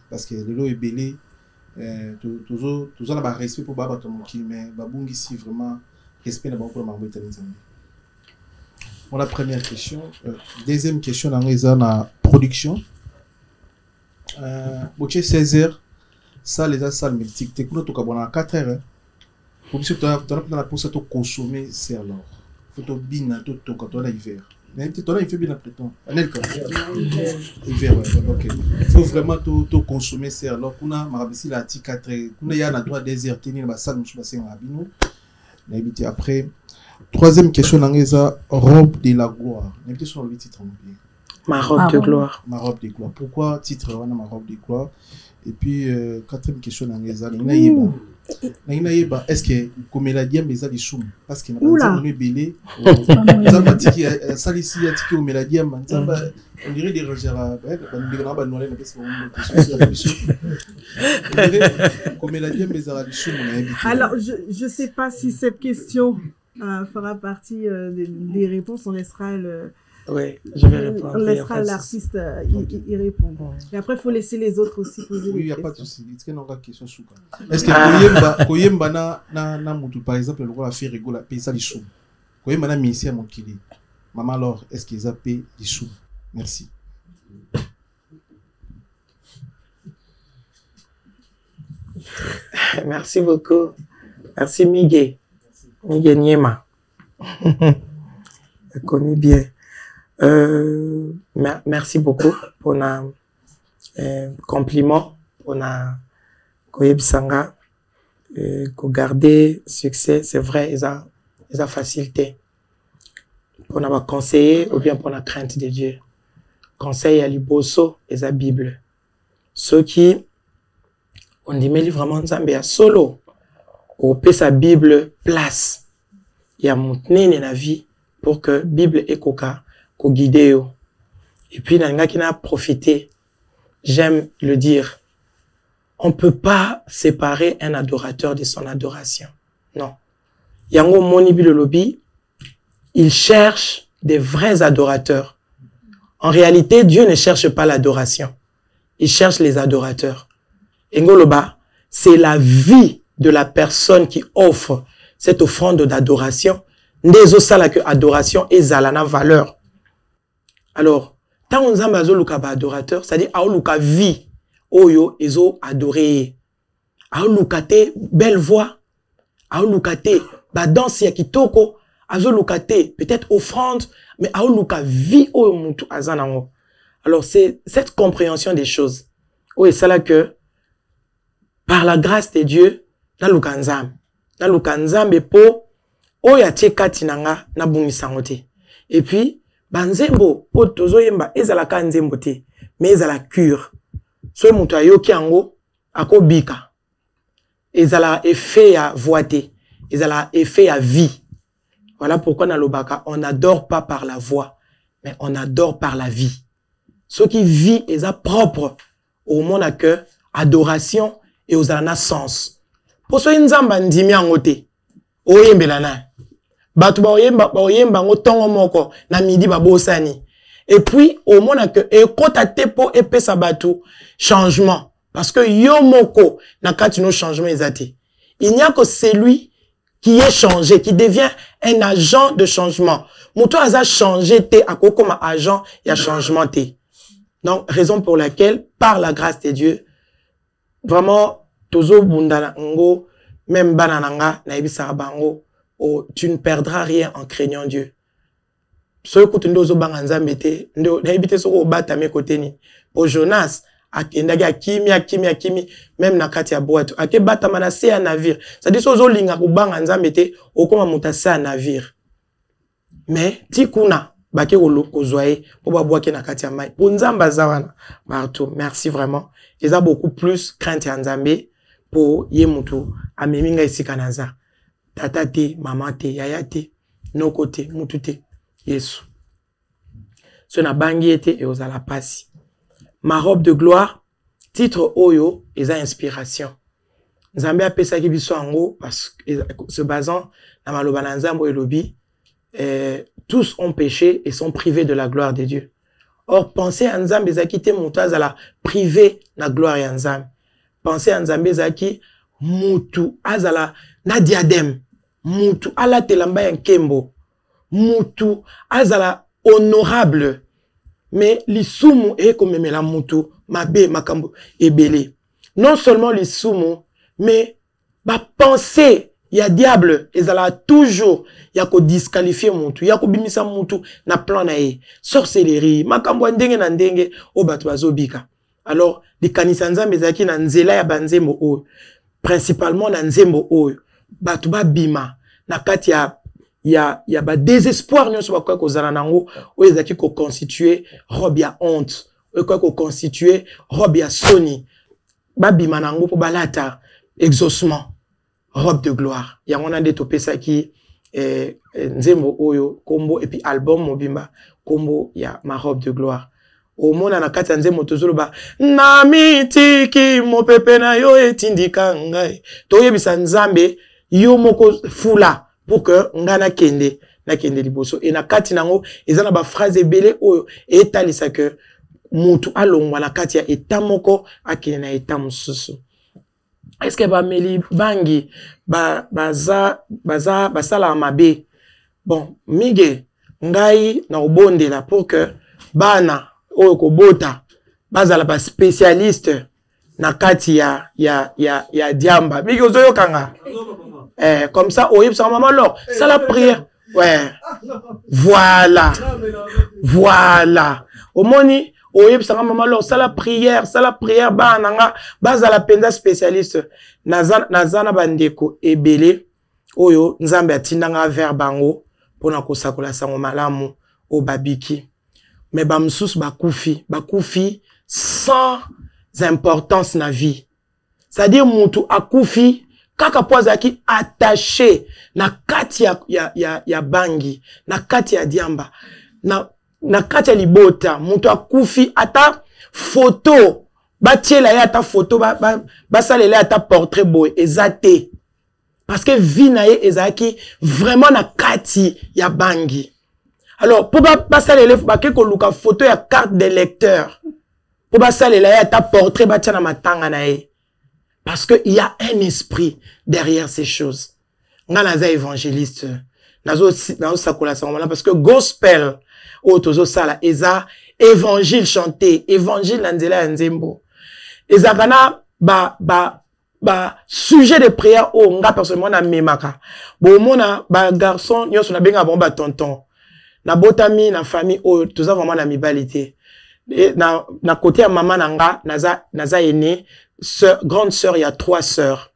Parce que le lot est belé, toujours on a respect pour Baba Tomoki, mais Babung ici vraiment respect pour Mambo Itanizambi. Pour la première question. Deuxième question dans la production. Boche 16h, ça les salles multiples. Techno to kabona 4h. Pour que tu as pour ça consommer c'est alors. Faut to bina to quand on a hiver. Mais tu as fait bien après ton. Hiver, ok. Il faut vraiment tout consommer c'est alors qu'on a marabisi la tika 4 qu'on a na droit des heures tenir la salle nous passer en rabino. N'habiter après. Troisième question dans les robe de la gloire. N'habiter sur le titre en bien. Ma robe de gloire. Ma robe de gloire. Pourquoi titre on a ma robe de gloire? Et puis quatrième question dans les est-ce que comme la diam les a des soum parce que on est belé ça va tiki ça ici a tiki comme la diam on dirait des rogera comme la diam les a des soum. Alors je sais pas si cette question fera partie des réponses. On laissera le oui, je vais répondre. On laissera l'artiste y répondre. Et après, il faut laisser les autres aussi poser des questions. Oui, il n'y a pas de souci. Est-ce que Koyemba na mutu par exemple le roi a fait rigoler payer ça les sous. Koyemba na ministère mon kili. Maman alors est-ce qu'ils a payé les sous? Merci. Merci beaucoup. Merci Miguel. Miguel Niema. Je connais bien. Merci beaucoup pour nos compliments, pour nos Koyebsanga, pour garder succès, c'est vrai, ils ont facilité. pour nous conseiller ou bien pour la crainte de Dieu. Conseil à liboso et la Bible. Ceux qui on dit mais vraiment Nzambe solo ou peut sa Bible place. Il y a mon dans la vie pour que Bible et coca ko guide. Et puis nanga qui n'a profité. J'aime le dire. On peut pas séparer un adorateur de son adoration. Non. Yango moni bi le lobby, il cherche des vrais adorateurs. En réalité, Dieu ne cherche pas l'adoration. Il cherche les adorateurs. Engoloba, c'est la vie de la personne qui offre cette offrande d'adoration. Ndezo sala que adoration et zalana valeur. Alors, tant on zamba zo luka ba adorateur, c'est-à-dire a luka vie oyo ezo adoré. A luka te belle voix, a luka te ba danse ya kitoko, a luka te peut-être offrande, mais a luka vie oyo mutu azanango. Alors c'est cette compréhension des choses. Oui, c'est là que par la grâce de Dieu, na luka nzambe po oya tie katinanga na bungisangote. Et puis banzembo po tozo yemba ezalaka nzembo te, mais ezala cure. So mutu ayoki yango akobika. Ezala effet ya voix, ezala effet ya vie. Voilà pourquoi na lobaka on n'adore pas par la voix, mais on adore par la vie. Ce qui vit est propre au monde à que adoration et aux sens. Pour ce nzamba ndimi angote, oyembelana. Batu ba oyemba ngotongo moko na midi babosani. Et puis au monde à que ekota tepo epesa batu changement parce que yo moko na kati no changement ezati. Il n'y a que celui qui est changé, qui devient un agent de changement. Mouto aza changé te ako comme agent y a changement te. Donc, raison pour laquelle, par la grâce de Dieu, vraiment, tozo bundana ngo, même banananga, naibisa bango, oh, tu ne perdras rien en craignant Dieu. Ceux qui ont banganza mete, naibite soko bata me côté ni. Pour Jonas, akendagi akimi, même na kati ya boîte, ake bata manase à navire. Ça dit sozo linga ku banganza mete, okoma mutase à navire. Mais tikuna bake kozwaye pour babwake na kati ya mai pour nzamba zawana partout. Merci vraiment. Ils ont beaucoup plus crainte ya nzambe pour yemutu ameminga isika naza tata te mama te yaya te no côté mutu te Yesu. Ce na bangi ete et ozala pasi. Ma robe de gloire, titre oyo eza inspiration. Nzambe apesa ki biso ango parce que se basant na maloba na nzambo elobi tous ont péché et sont privés de la gloire de Dieu. Or, pensez à Nzambe zaki te mutu azala privé na gloire ya Nzambe. Pensez à Nzambe zaki mutu azala na diadème. Mutu ala telamba ya nkembo. Mutu azala honorable. Mais lisumu ekomemela mutu mabe makambo ebele. Non seulement lisumu, mais ba pensée ya diable ezala toujours ya ko disqualifier mutu, ya ko bimisa mutu na plan na ye. Sorcellerie, makambo ndenge na ndenge o batu bazobika. Alors, les kanisa nzambe zaki na nzela ya banzembo oyo, principalement na nzembo oyo, batu ba bima na kati ya ba désespoir nyonso bakwa ko zala nango oyo ezaki ko constituer robe ya honte, oyo ko constituer robe ya soni. Ba bima nango po balata exaucement. Robe de gloire. Il y a un de topé ça qui nzembo oyo combo et puis album mobimba combo il y a ma robe de gloire. Au monde na kati nzembo tozolo ba na mitiki mo pepe na yo etindika ngai. To yebisa nzambe yo moko fula pour que ngana kende na kende liboso et na kati nango ezana ba phrase ebele oyo etalisa que mutu alongwa na kati ya etamoko akene na etamususu. Est-ce que bameli bangi basala mabe? Bon, mige ngai na obonde la pour que bana oyo kobota bazala ba spécialiste na kati ya diamba. Mige ozoyo kanga. Comme ça oyeb sa maman alors, ça la prière. Ouais. Voilà. Voilà. Omoni oyeb sa maman alors, ça la prière, bananga bazala penza spécialiste nazana bandeko ebele oyo nzambe atindanga vers bango pona kosakola sango malamu o babiki. Mais bamsus bakufi sans importance na vie. C'est-à-dire mutu akufi kaka poazaki attaché na kati ya bangi, na kati ya diamba, na kati ya libota, mutu akufi ata photo batiela ya ata photo basalela ata portrait boy ezate. Parce que vie na ye ezaki vraiment na kati ya bangi. Alors pour basalela bake ko luka photo ya carte de lecteur. Pour basalela ya ata portrait batia na matanga na ye. Parce qu'il y a un esprit derrière ces choses. On a naza évangéliste. Nazo sakola sango parce que gospel o tozo sala eza évangile chanté, évangile nanzela nzembo. Eza kana sujet de prière o nga personnellement na memaka. Bo mona ba garçon nyoso na benga bon ba tonton. Na botami na famille o toza vraiment na mibalité. Na côté ya maman nanga naza aîné. Grande sœur, il y a 3 sœurs.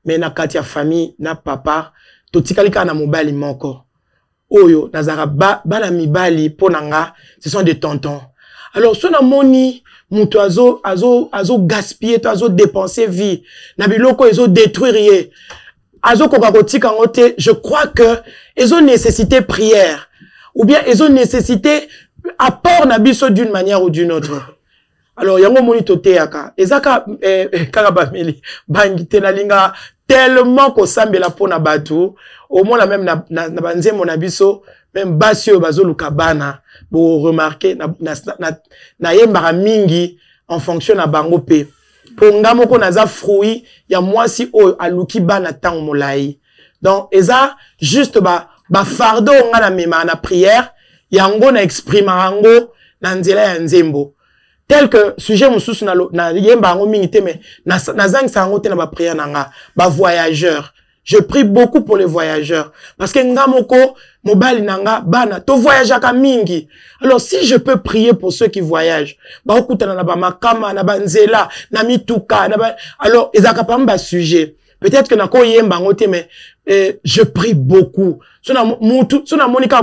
Mais na katia famille, na papa, totikalika na mobali moko. Oyo, nazara bana mibali ponanga, ce sont des tontons. Alors, so na moni, muto azo gaspiller, azo dépenser vie. Na biloko ezo détruire. Azo kokakotika ngote, je crois que ezo nécessité prière. Ou bien ezo nécessité apport na biso d'une manière ou d'une autre. Alors, yango moni tote yaka. Ezaka, karabameli, bangi tenalinga, tellement ko sambela pona batu. Au moins, même na banze mon abiso, même basio bazo lukabana. Bo remarquer, na yembara mingi, en fonction na bango pe. Ponga moko naza fruit, ya mwasi o aluki bana tang molai. Donc, eza, juste ba fardo nga na mema na prière, yango na exprimarango, na nzela ya nzembo. Tel que sujet mususu na yemba ngo mingite mais na zang sango te na ba prière nanga ba voyageurs. Je prie beaucoup pour les voyageurs parce que ngamoko mobali nanga bana to voyageaka mingi. Alors si je peux prier pour ceux qui voyagent, ba okutana na ba makama na ba nzela na mituka na ba alors ezaka pa mba sujet. Peut-être que na ko yemba ngo te mais je prie beaucoup. Sona monika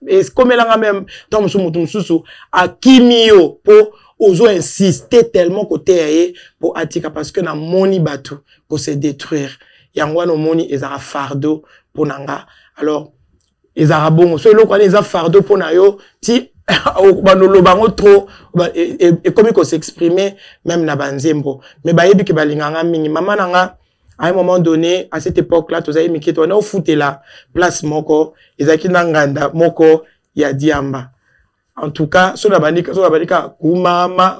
mais comme elanga même tant mutu mususu akimio pour ozo insister tellement côté pour atika parce que na moni batu pour se détruire. Yangwa no moni ezara fardeau pour nanga. Alors ezara bon so lo kwani ezara fardeau pour na yo ti banolo bango trop et comme il s'exprimer même na banzembo. Mais bayebi ke balinganga mingi mama nanga à un moment donné à cette époque là tozayi mikito na ofute la place moko ezaki nanganda moko ya diamba. En tout cas, sur la bandika, kumama,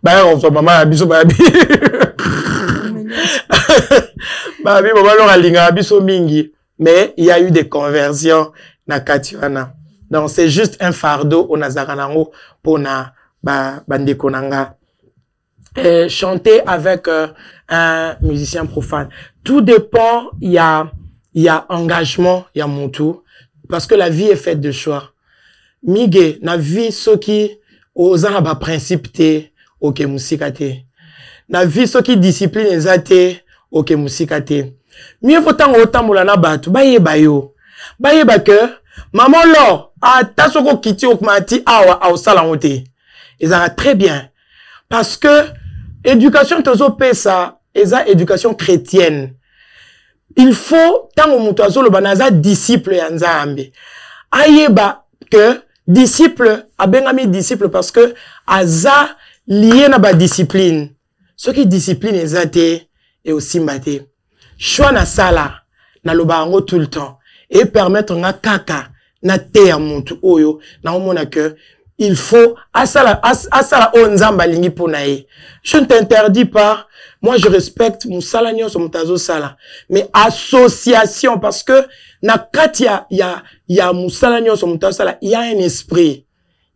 bah on soit maman abiso babi. Babi maman leur alinga abiso mingi, mais il y a eu des conversions na Katiwana. Donc c'est juste un fardeau au Nazaranango pour na bandekonanga. Chanter avec un musicien profane. Tout dépend, il y a engagement, il y a mon tour, parce que la vie est faite de choix. Mige, na vie soki ozana ba principe te ok musika te. Na vie soki discipline ezate ok musika te. Mieux vaut tant otambola na batu ba yeba yo. Ba yeba que maman lo ata soko kiti okmati awa sala ngote. Ezara très bien parce que éducation tozo pesa eza éducation chrétienne. Il faut tant mutu azolo banaza disciple ya Nzambe. Ayeba que disciple, abengami disciple parce que aza lié na ba discipline. Ce qui discipline ezate et aussi mate. Choix na sala na lobango tout le temps et permettre nga kaka na terre muntu oyo na omona que il faut asala onzamba lingi ponae. Je ne t'interdis pas. Moi je respecte musala nyonso mutazo sala mais association parce que na kati ya musala nyonso mutazo sala il y a un esprit.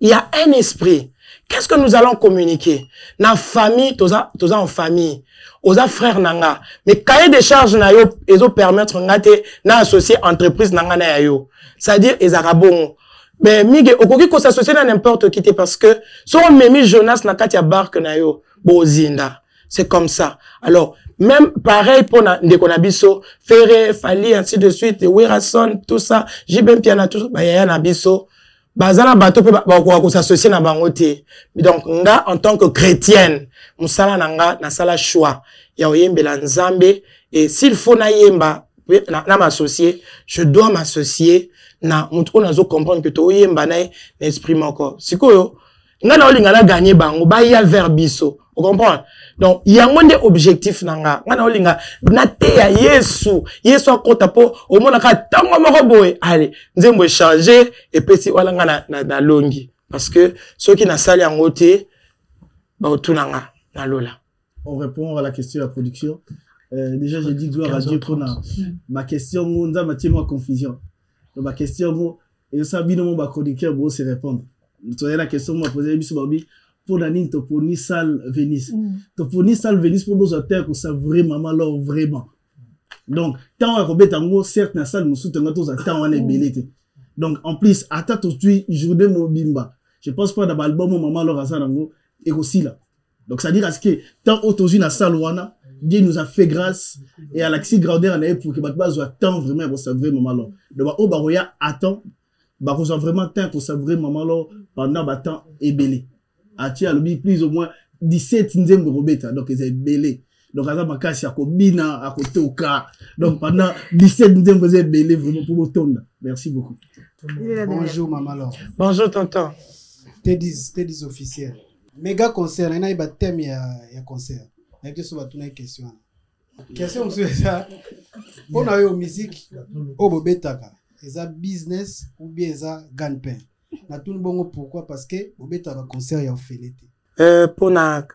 Il y a un esprit. Qu'est-ce que nous allons communiquer? Na famille, toza en famille. Oza frère nanga. Mais cahier de charges na yo, ezo permettre ngate na associer entreprise nanga na yo. C'est-à-dire, ezarabon. Mais mige, okoki ko s'associer na n'importe qui parce que, so on memi Jonas na kati ya barque na yo, bozinda. C'est comme ça. Alors, même pareil pour Ndekonabiso, Ferré, Fali, ainsi de suite, Wirason, tout ça, Jibem Piana, tout ça, bah, y'a Nabiso, bazana bato pe ba s'associer na bangote. Donc, nga, en tant que chrétienne, musala nanga, na sala choix. Ya oyembela nzambe, et s'il faut na yemba, na m'associer, je dois m'associer, na, on a comprendre que to yemba na n'exprime encore. Sikoyo, nga na olinga na gagner bango, ba ya vers biso. Vous comprenez? Donc, il y a un objectif nanga. Nga na olinga, na te ya Yesu. Yesu a kota po, au moins naka tango maroboe. Allez, nzembo changer, et puis si wala nga na longi. Parce que, ceux qui na sali en côté, ba otunanga, na lola. On répond à la question de la production. Déjà, j'ai dit gloire à Dieu pour ma question, on a ma confusion. Donc, ma question, et ça, bien, mon chroniqueur, bon, c'est répondre. Tu as la question, m'a posé, pour Nanine, tu pour ni salle Venise. Tu pour ni salle Venise pour nos auteurs, pour ça vraiment, alors vraiment. Donc, tant on a un mot, certes, la salle, nous soutenons tous à temps, on est belé. Donc, en plus, à ta journée, mon bimba. Je pense pas dans l'album, mon maman, alors à ça, et aussi là. Donc, ça veut dire que tant autour la salle, Dieu nous a fait grâce et à l'accès grandeur pour que Batba soit tant vraiment pour savourer maman là. Donc au baroya attend bah qu'on soit vraiment temps pour savourer maman là pendant battant et belé. A tia le plus ou moins 17 nzembo robeta donc c'est belé. Donc à ça ma casse à Kobina à côté au cas. Donc pendant 17 nzembo c'est belé vraiment pour automne. Merci beaucoup. Bonjour maman là. Bonjour tonton. T'es dis officiel. Méga concert, il y a un thème il y a concert. Il y a une question. Question sur ça. On a eu une musique au Bobetaka. Est-ce business ou bien est-ce gagne-pain? Na tout le bon pourquoi? Parce que Bobetaka concert il y a fait. Pour la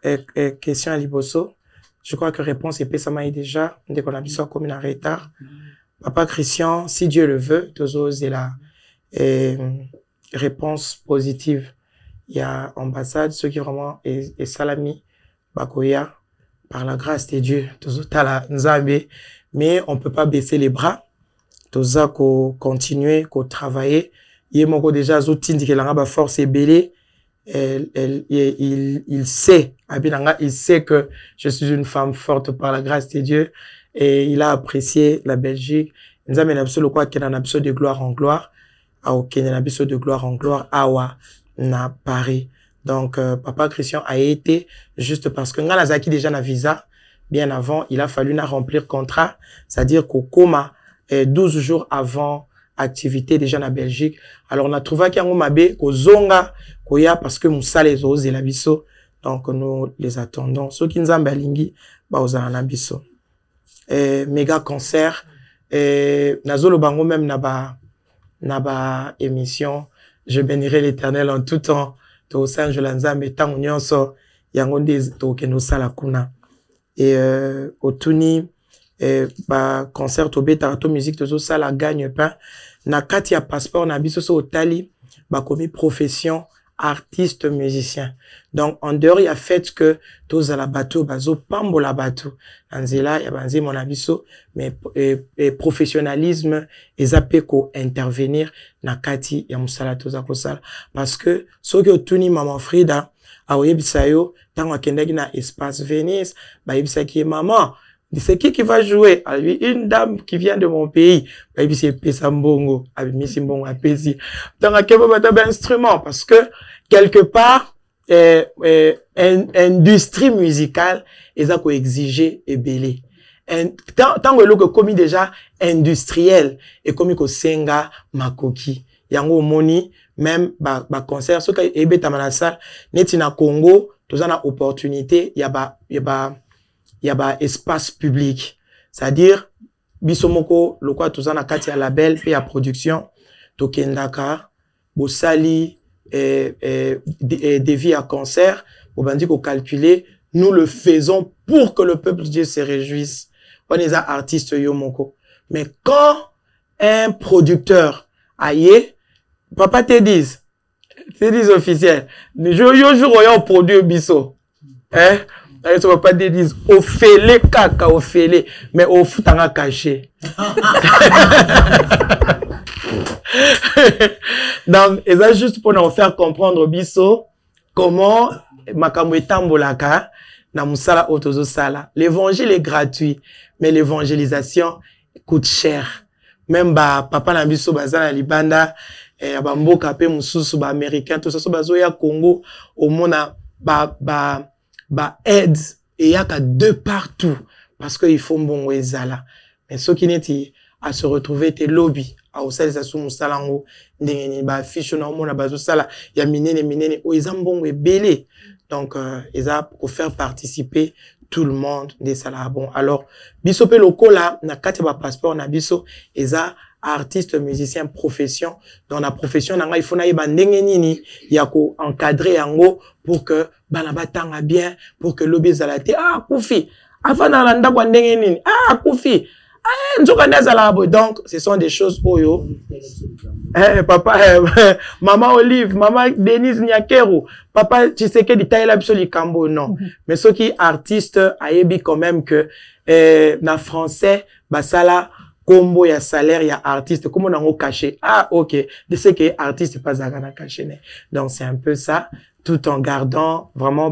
question à Liboso, je crois que réponse est ça m'a déjà dès qu'on a vu ça comme une retard. Papa Christian, si Dieu le veut, toujours c'est la réponse positive. Il y a ambassade, ceux qui vraiment est salami, bakoya, par la grâce de Dieu, toujours tala nzambe, mais on peut pas baisser les bras, toujours qu'on continuer, qu'on travailler. Il moko déjà zotindi que l'anga ba force est belé, il sait, abinanga, il sait que je suis une femme forte par la grâce de Dieu, et il a apprécié la Belgique. Nzambe na biso lokwa kena na biso de gloire en gloire, a okene na biso de gloire en gloire, awa na Paris. Donc, Papa Christian a été, juste parce que Ngalazaki déjà na visa, bien avant, il a fallu na remplir contrat, c'est-à-dire qu'au coma, 12 jours avant activité déjà na Belgique. Alors, on a trouvé qu'il y a un mabé, qu'au zonga, koya, parce que moussa les oses et la biso. Donc, nous les attendons. Ceux qui nous ont balingi, bah, aux anabiso. Méga concert, nazolo bango même naba émission. Je bénirai l'Éternel en tout temps. To Saint Jolanzambe tant nyonso yango nde to keno sala kuna. Et otuni ba concert to beta to musique to sala gagne pain na kati ya passeport na biso so otali ba komi profession artiste musicien. Donc en dehors il y a fait que tous à la bateau bazo pambola bateau anzela ya banzi mon abiso mais professionnalisme ezape ko intervenir na kati ya musala toza ko sala parce que so que tuni maman Frida a oyebisa yo tango akendaki na espace Venise ba yebisa ki maman c'est qui va jouer? À lui, une dame qui vient de mon pays. Bah, c'est Pesambongo. Avec Missimbongo à Pesi. Dans un instrument. Parce que, quelque part, industrie musicale, ils ont exigé et belé. Tant que l'on commis déjà industriel, et commis que senga, makoki. Yango moni, même, bah, concert, ce qui est bête à salle, net na Congo, tous en a opportunité, il y a espace public. C'est-à-dire, bisomoko, le quoi, tout ça, na kati ya label, puis ya production, tokendaka, bosali, dévi à concert, au bandi qu'on calculer, nous le faisons pour que le peuple de Dieu se réjouisse. On est un artiste yomoko. Mais quand un producteur aïe, papa te dit officiel, yo produit biso, hein? Ils ne pas dire au fêlé kaka au fêlé mais au futanga caché. Donc et ça juste pour nous faire comprendre biso comment makambo etambolaka na musala otozo sala. L'évangile est gratuit, mais l'évangélisation coûte cher. Même papa na biso bazana libanda bamboka pe mususu ba américain tout ça so bazoya Congo au mona aide et yaka de partout parce que il faut mbongo ezala. Mais ce qui neti à se retrouver te lobby a osalisa su musalango ndengeni ba fiche na mona bazo sala ya minene o ezambongo ebele. Donc eza pour faire participer tout le monde des salariés. Bon, alors, biso pe loko là, na kati ba passeport na biso, eza artiste, musicien, profession. Dans la profession, il faut na yeba ndenge nini, yako encadrer yango pour que banaba tanga bien, pour que lobby zalate. Ah, koufi. Avant na landa kwa ndenge nini. Ah, koufi. Ah, nzoka ndezala. Donc, ce sont des choses oyo. Papa, maman Olive, maman Denise Nyakero, papa Tshisekedi Taïla Bisoli Kambo, non. Mais ceux qui artistes, ayebi quand même que, na français, basala, combo, ya salaire, ya artiste, comment on a caché. Ah, ok. De ce qui est artiste, pas à caché. Donc, c'est un peu ça, tout en gardant vraiment,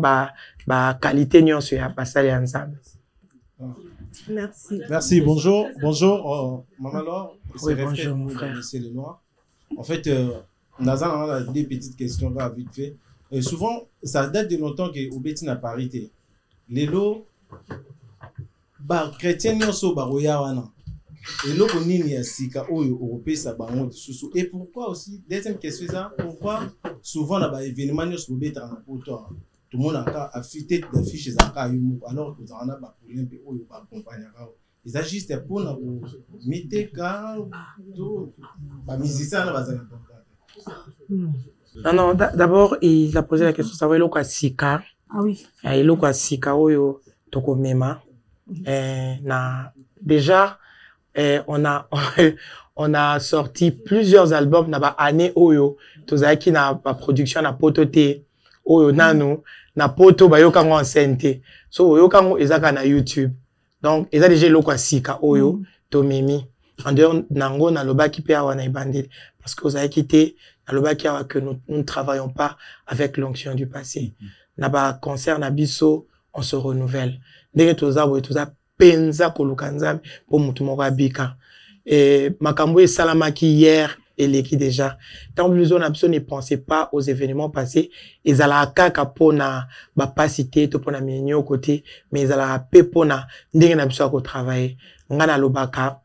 qualité nuance, ya basala ensemble. Merci. Merci, bonjour. Bonjour, Maman Laure. Oui, bonjour, mon frère. En fait, on a des petites questions là, vite fait. Souvent, ça date de longtemps que Obeti n'a pas arrêté. Les lots, chrétiens n'y sont pas royawana. Et l'eau nini ya sika oyo européen ça bango de sous. Et pourquoi aussi deuxième question ça, pourquoi souvent là événement n'y sont pas en auto. Tout le monde a affûté d'affiches à Yumu alors que on a pas problème pour oyo ba compagnie. Il s'agit juste pour nous mettre quand tout ba musicien là va Non, d'abord il a posé la question ça va l'eau sika. Ah oui. Et l'eau sika oyo toko mema. Na déjà on a sorti plusieurs albums na ba année oyo tozaki na ba production na pototé oyo nanu na poto ba yokango enceinte so yokango ezaka na YouTube donc eza déjà loko sika oyo to mimi en dehors nango na lobaki pe awa na ibandeli parce que ozaki te na lobaki awa que nous ne travaillons pas avec l'onction du passé na ba concert na biso on se renouvelle ndenge toza penza koluka nzambe po mutu moko abika makambo esalamaki hier eleki déjà tant plus on ne pensait pas aux événements passés ezala kaka pona ba pasité to pona minyo côté mais ezala pe pona ndenge na biso ko travailler ngana lobaka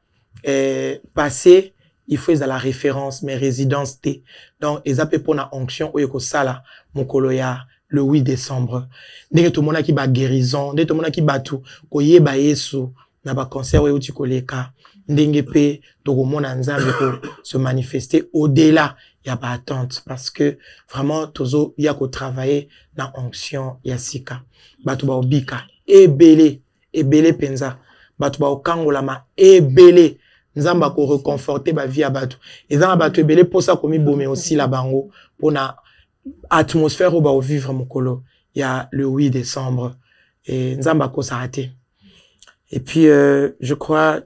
passé il faut ezala référence mais résidence t donc ezape pona onction oyo ko sala mokolo ya le 8 décembre. Ndenge to mona ki ba guérison, ndenge to mona ki batu ko yeba Yesu na ba concert oyo ti koleka. Ndenge pe to ko mona nzambe ko se manifester au-delà ya ba attente parce que vraiment tozo ya ko travailler na onction ya sika. Batu ba obika ebele penza. Batu ba okangola ma ebele nzamba ko reconforter ba vie ya batu. Ezanga batu ebele posa komi bomé aussi la bango pona atmosphère où va vivre mon colo. Il y a le 8 décembre et Nzamba ko s'arrêter. Et puis je crois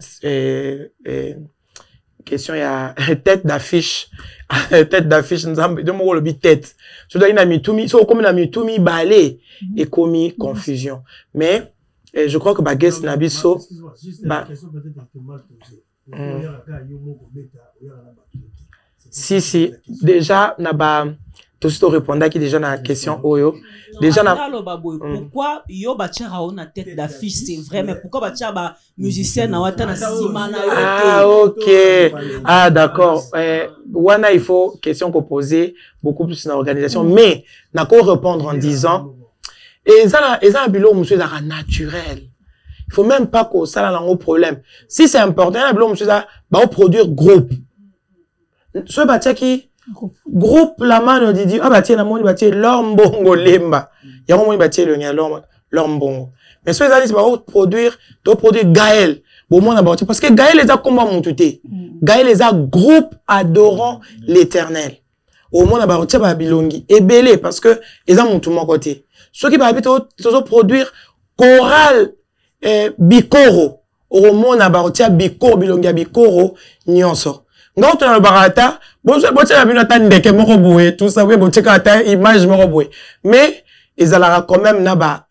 question il y a tête d'affiche Nzamba de mon le tête. Je dois une tout mi so comme une ami tout mi balé et commis confusion. Mais je crois que baguette nabiso si déjà naba tout ce répondant qui déjà na question oyo déjà na pourquoi yo bachara ona tête d'affiche c'est vrai mais pourquoi bachara ba musicien na wata na simana yo ah OK ah d'accord wana il faut question qu'on poser beaucoup plus dans l'organisation mais na ko répondre en disant et ça un bilo monsieur ça naturel il faut même pas que ça là un problème si c'est important un bilo monsieur ça ba produire groupe ce batia qui groupe la mano didi ah batie na moni batie lombongo lemba ya moni batie le nya lombongo mais ceux là ils vont produire Gaël bon moi na batie parce que Gaël les a combat montuté Gaël les a groupe adorant l'Éternel au moins na batie ba bilongi ebelé parce que ils ont montu mon côté ceux qui va habiter produire chorale bikoro au moins na batie bikoro bilongi bikoro nyonso ngauto na barata bon la bino ta ndeke moko boye tout ça oui bon teka ta image moko boye mais ils allaient quand même na ba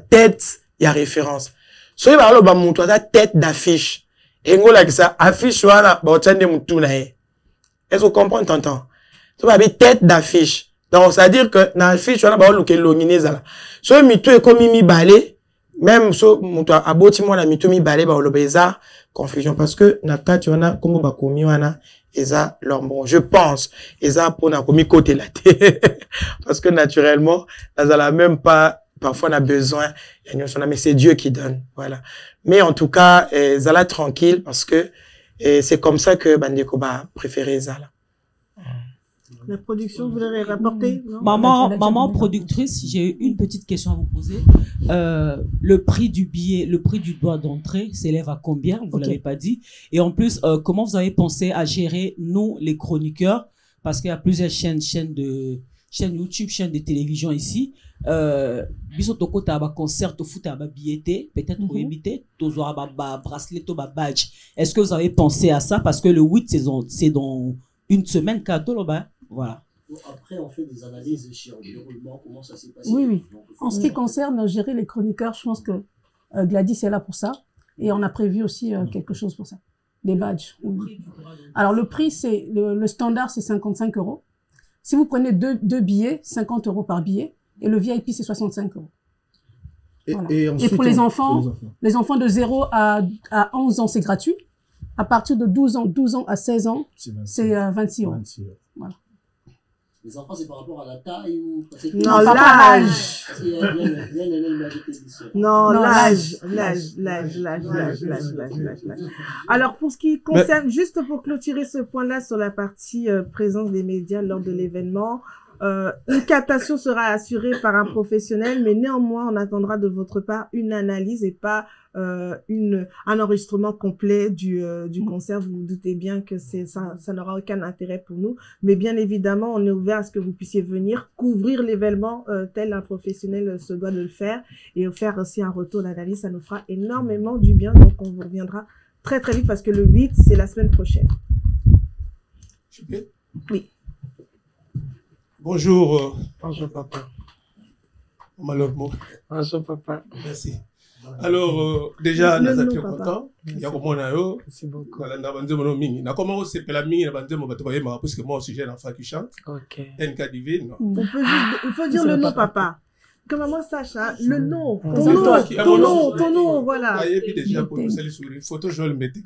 tête y a référence. So ba lo ba mutu ta tête d'affiche. Et ngola ki ça affiche wana ba otande mutu na ye. Est-ce que vous comprenez tonton? So ba tête d'affiche. Donc ça veut dire que na affiche wana ba lo ke longine zala. So mitu e komi mi balé, même so mutu aboti mo na mitu mi balé ba lo beza confusion parce que na kati wana kongo ba komi wana eza lombon. Je pense eza pour na komi côté la tête parce que naturellement nazala même pas parfois on a besoin, mais c'est Dieu qui donne, voilà. Mais en tout cas, Zala tranquille parce que c'est comme ça que Bandeko va préférer Zala. La production, vous voulez rapporter? Maman productrice, j'ai une petite question à vous poser. Le prix du billet, le prix du droit d'entrée s'élève à combien? Vous l'avez pas dit. Et en plus, comment vous avez pensé à gérer nous, les chroniqueurs? Parce qu'il y a plusieurs chaînes YouTube, chaînes de télévision ici. Biso toko ta ba concert au foot à ba billetté peut-être pour éviter tous aura ba bracelet to ba badge. Est-ce que vous avez pensé à ça parce que le 8 c'est dans une semaine cadeau là bas voilà. Après on fait des analyses sur le déroulement comment ça s'est passé. Oui. En ce qui concerne gérer les chroniqueurs, je pense que Gladys est là pour ça et on a prévu aussi quelque chose pour ça. Des badges. Alors le prix c'est le standard c'est 55 €. Si vous prenez deux billets, 50 € par billet. Et le VIP, c'est 65 €. Voilà. Et pour les enfants de 0 à 11 ans, c'est gratuit. À partir de 12 ans à 16 ans, c'est 26 €. Voilà. Les enfants, c'est par rapport à la taille ou... Non, l'âge. Non, l'âge. Alors, pour ce qui concerne, juste pour clôturer ce point-là sur la partie présence des médias lors de l'événement, une captation sera assurée par un professionnel, mais néanmoins, on attendra de votre part une analyse et pas un enregistrement complet du concert. Vous vous doutez bien que ça n'aura aucun intérêt pour nous. Mais bien évidemment, on est ouvert à ce que vous puissiez venir couvrir l'événement tel un professionnel se doit de le faire et faire aussi un retour d'analyse. Ça nous fera énormément du bien. Donc, on vous reviendra très très vite parce que le 8, c'est la semaine prochaine. Oui. Bonjour. Bonjour, papa. Malheureusement. Bonjour, papa. Merci. Alors, déjà, nous sommes très contents. Il y a comme on a eu. Merci beaucoup. Na comment on s'appelle la mingi, parce que moi aussi j'ai un enfant qui chante. Ok. NK Divine. Il faut dire le nom, papa. Que maman sache, hein, le nom. Ton nom, voilà. Et puis déjà, pour nous saluer sur les photos, je vais le mettre.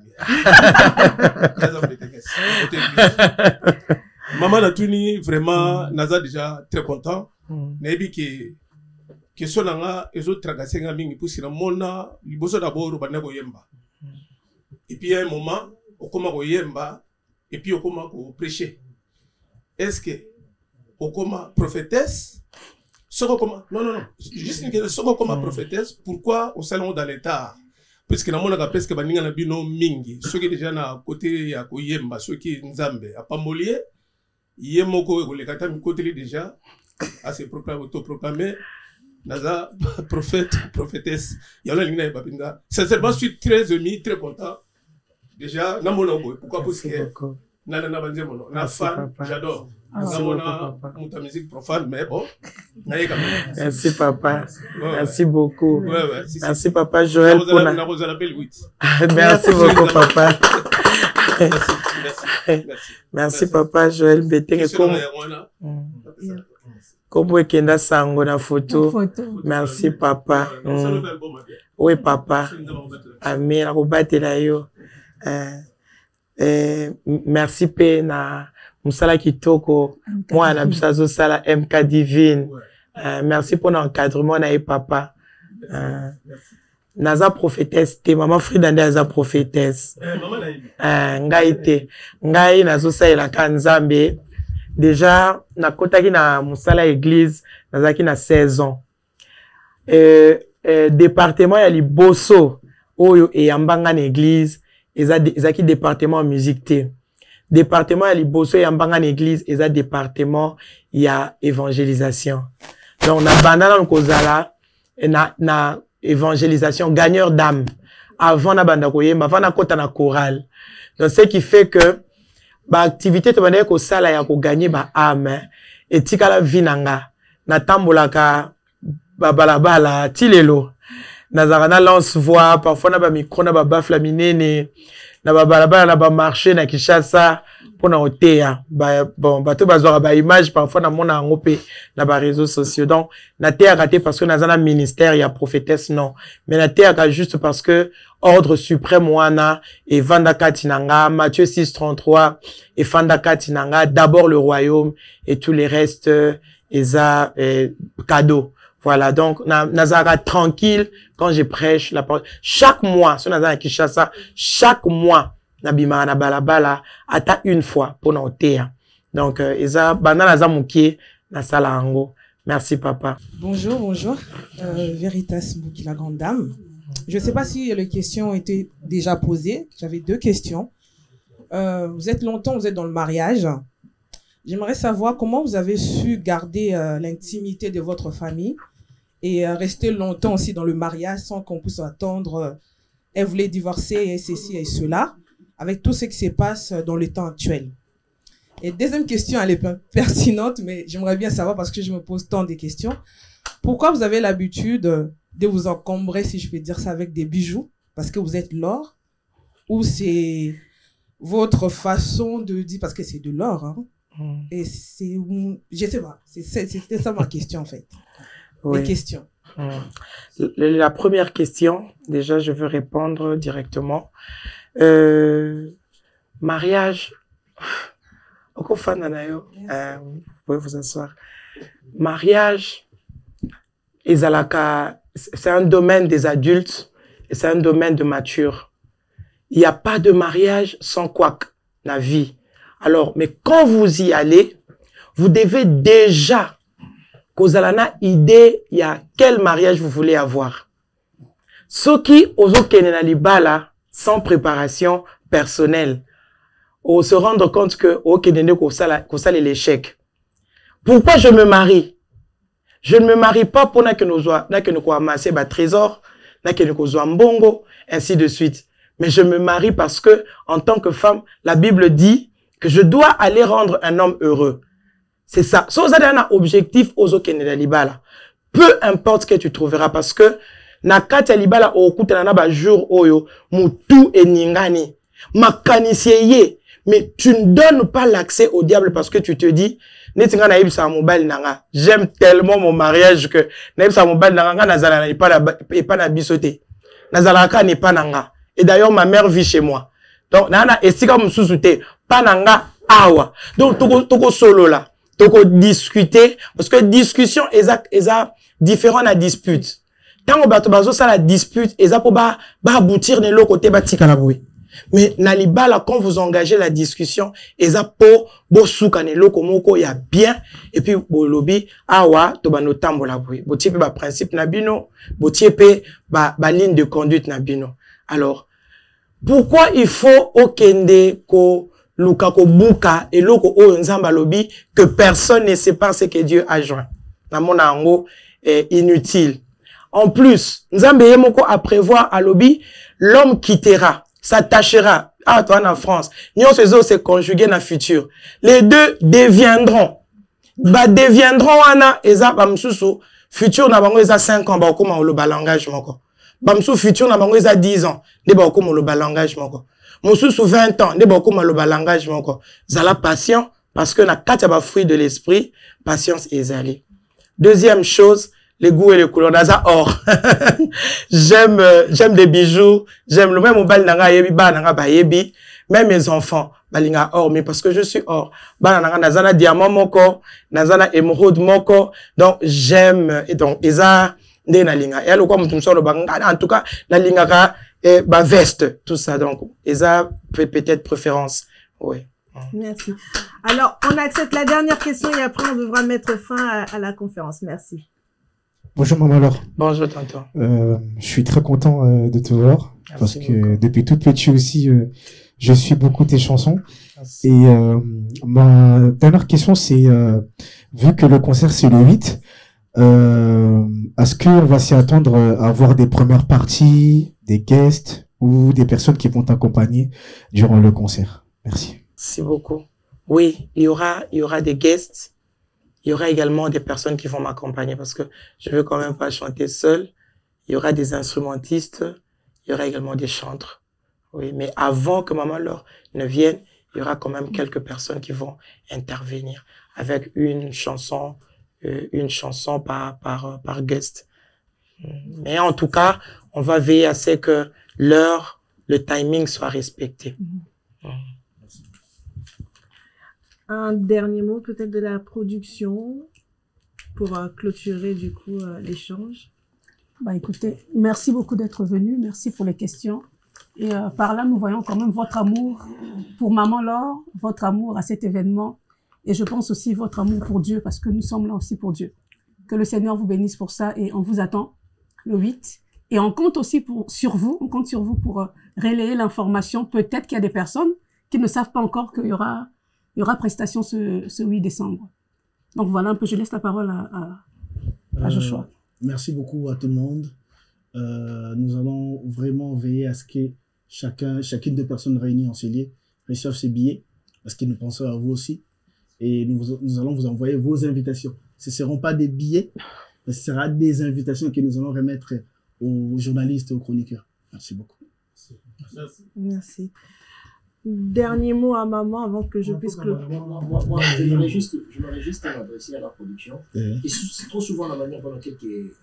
Maman Natuni, vraiment, Naza déjà très content. Nabi qui question nanga ezo tracasser nga mingi pour sina mona liboso d'abord bana ko yemba. Et puis à un moment, on commence ko yemba et puis on commence ko prêcher. Est-ce que on commence prophétesse? Non, juste une question comme prophétesse, pourquoi au salon dans l'état? Parce que na mona ka presque baninga na bino mingi, ceux qui déjà na côté ya ko yemba, ceux qui nzambe a pas molier. Yemoko le kata mi côté déjà à se autoproclamer naza prophète prophétesse yalla lingna babinga sincèrement je suis très ému très content déjà na mona boy pourquoi parce que na banze mono na fan j'adore na mona muta musique profane mais bon na yeka merci papa merci beaucoup merci papa Joël pour merci beaucoup papa merci papa Joël Beteng comme Ekenda Sango na photo merci papa oui papa amen akobatela yo merci pe na musala kitoko moi na bisazo sala MK Divine merci pour l'encadrement na papa naza prophétesse te maman Frida nde aza prophétesse ngai te ngai nazosalela ka nzambe déjà nakotaki na musala église nazaki na 16 ans département ya liboso oyo eyambanga na église ezaki département ya musique te département ya liboso eyambanga na église eza département ya évangélisation donc na banda na kozala na évangélisation, gagneur d'âme, avant na banda koyemba, avant na kota na chorale. Donc, ce qui fait que, activité te banda ko sala ya ko gagner ba âme, et tika la vie nanga, na tambola ka balabala tilelo nazarana lance voix parfois na ba micro na ba bafla minene na ba balabala na ba marché na Kinshasa pona otea bon bato bazora ba image parfois na mona ngope na ba réseaux sociaux donc na tea raté parce que nazana ministère ya prophétesse non mais na tea ka juste parce que ordre suprême wana et vanda katinanga Matthieu 6:33 et vanda katinanga d'abord le royaume et tous les restes eza cadeau. Voilà, donc nazara tranquille quand je prêche la parole. Chaque mois, sur nazara Kinshasa, chaque mois nabima na balabala ata une fois pour noter. Donc eza bana naza mukie na sala ango. Merci papa. Bonjour, bonjour. Veritas Mbouki, la grande dame. Je ne sais pas si les questions ont été déjà posées. J'avais 2 questions. Vous êtes longtemps, vous êtes dans le mariage. J'aimerais savoir comment vous avez su garder l'intimité de votre famille et rester longtemps aussi dans le mariage sans qu'on puisse attendre, elle voulait divorcer et ceci et cela, avec tout ce qui se passe dans le temps actuel. Et deuxième question, elle est pas pertinente, mais j'aimerais bien savoir parce que je me pose tant de questions. Pourquoi vous avez l'habitude de vous encombrer, si je peux dire ça, avec des bijoux? Parce que vous êtes l'or? Ou c'est votre façon de dire, parce que c'est de l'or, hein? Et c'est, je sais pas, c'était ça ma question en fait. Oui. Les questions. La première question, déjà je veux répondre directement. Mariage, vous pouvez vous asseoir. Mariage, c'est un domaine des adultes et c'est un domaine de mature. Il n'y a pas de mariage sans quoi la vie. Alors, mais quand vous y allez, vous devez déjà vous avez une idée, il y a quel mariage vous voulez avoir. Ceux qui osent là sans préparation personnelle, on se rendre compte que ça l'échec. Pourquoi je me marie? Je ne me marie pas pour que nous amasser des trésors, que nous un bongo, ainsi de suite. Mais je me marie parce que, en tant que femme, la Bible dit que je dois aller rendre un homme heureux. C'est ça. Si vous avez un objectif aux Libala, peu importe ce que tu trouveras, parce que na kati libala au kuta na ba jour oyo mutu et ningani makanisiye, mais tu ne donnes pas l'accès au diable parce que tu te dis netinga na ibsa mobile nanga, j'aime tellement mon mariage que na ibsa mobile nanga nazala na pas na bisoté nazala ka n'est pas nanga. Et d'ailleurs ma mère vit chez moi, donc nana esika mususuté pas nanga awa, donc toko solo là. Donc, discuter, parce que discussion est différent à dispute. Tant on bato ça la dispute, et ça pour aboutir de l'autre côté batika la boue. Mais nalibala quand vous engagez la discussion, et ça pour bosuka ne loko moko ya bien, et puis bolobi awa to ba notambo la boue. Botie pe ba principe nabino, botie pe ba ligne de conduite nabino. Alors, pourquoi il faut okende ko Lukako buka et loko o nzamba lobi que personne ne sait pas ce que Dieu a joint. Na mona ango est inutile. En plus, nzambe yemoko à prévoir à lobi, l'homme quittera, s'attachera. Ah, toi en France, nyon se conjuguer dans le futur. Les deux deviendront. Deviendront wana eza bamsusu futur na bango eza 5 ans ba okoma lo langage moko. Bamsu futur na bango eza 10 ans, de ba okoma lo langage moko. Mosusu 20 ans, ne beaucoup mal le langage moko. Zala patient parce que na kati ba fruit de l'esprit, patience est allée. Deuxième chose, les goûts et les couleurs naza or. J'aime des bijoux, j'aime le même mobile nanga yebi ba nanga ba yebi, même mes enfants balinga or mais parce que je suis or. Ba nanga nazana diamant moko, nazana émeraude moko. Donc j'aime et donc eza nde na linga. Et alors quoi mutumso lo banga en tout cas la linga ka et bah veste, tout ça, donc, et ça peut-être préférence, oui. Merci. Alors, on accepte la dernière question et après on devra mettre fin à la conférence. Merci. Bonjour Maman Laure. Bonjour tonton. Je suis très content de te voir. Merci parce que beaucoup. Depuis toute petite aussi, je suis beaucoup tes chansons. Merci. Et ma dernière question, c'est vu que le concert c'est le 8, est-ce qu'on va s'y attendre à voir des premières parties, des guests ou des personnes qui vont t'accompagner durant le concert? Merci. Merci beaucoup. Oui, il y aura des guests, il y aura également des personnes qui vont m'accompagner parce que je veux quand même pas chanter seul. Il y aura des instrumentistes, il y aura également des chantres. Oui, mais avant que Maman Laure ne vienne, il y aura quand même quelques personnes qui vont intervenir avec une chanson par guest. Mais en tout cas, on va veiller à ce que l'heure, le timing soit respecté. Un dernier mot peut-être de la production pour clôturer du coup l'échange. Bah écoutez, merci beaucoup d'être venu, merci pour les questions. Et par là, nous voyons quand même votre amour pour Maman Laure, votre amour à cet événement. Et je pense aussi votre amour pour Dieu, parce que nous sommes là aussi pour Dieu. Que le Seigneur vous bénisse pour ça et on vous attend le 8. Et on compte aussi sur vous pour relayer l'information. Peut-être qu'il y a des personnes qui ne savent pas encore qu'il y aura prestation ce 8 décembre. Donc voilà un peu, je laisse la parole à Joshua. Merci beaucoup à tout le monde. Nous allons vraiment veiller à ce que chacune des personnes réunies en ce lieu reçoive ses billets, parce que nous pensons à vous aussi. Et nous allons vous envoyer vos invitations. Ce ne seront pas des billets, mais ce sera des invitations que nous allons remettre aux journalistes et aux chroniqueurs. Merci beaucoup. Merci. Dernier mot à maman avant que je puisse clore. Moi, j'aimerais juste m'adresser à la production. Et c'est trop souvent la manière dans laquelle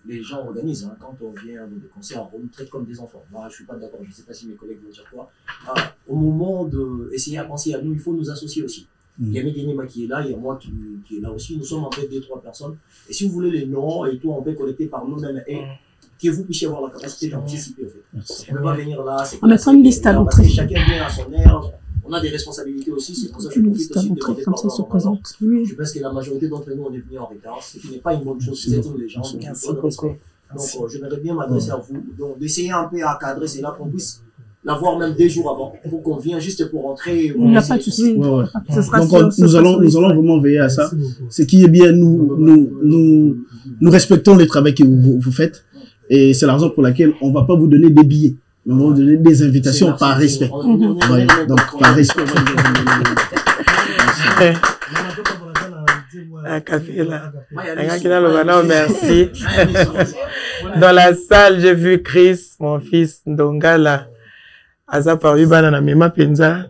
les gens organisent. Hein. Quand on vient à des concerts, on nous traite comme des enfants. Moi, je ne suis pas d'accord. Je ne sais pas si mes collègues vont dire quoi. Au moment d'essayer à penser à nous, il faut nous associer aussi. Il y a Médénima qui est là, il y a moi qui est là aussi. Nous sommes en fait 2-3 personnes. Et si vous voulez les noms et tout, on peut collecter par nous-mêmes et que vous puissiez avoir la capacité d'anticiper. En fait. On ne peut pas venir là. On mettra une liste à l'entrée. Chacun vient à son air. On a des responsabilités aussi. C'est pour ça que je profite aussi de demander comme ça, se présente. Je pense que la majorité d'entre nous, on est venus en retard. Ce qui n'est pas une bonne chose. Vous êtes une légende. Donc, je voudrais bien m'adresser à vous. Donc, d'essayer un peu à cadrer cela, qu'on puisse l'avoir même 2 jours avant, pour qu'on vienne juste pour rentrer. Il n'y a pas de souci. Donc, nous allons vraiment veiller à ça. Ce qui est bien, nous respectons le travail que vous faites. Et c'est la raison pour laquelle on ne va pas vous donner des billets. On va vous donner des invitations par respect. Ouais, donc, par respect. Merci. Dans la salle, j'ai vu Chris, mon fils, Ndongala. Aza paru bana na mema penza,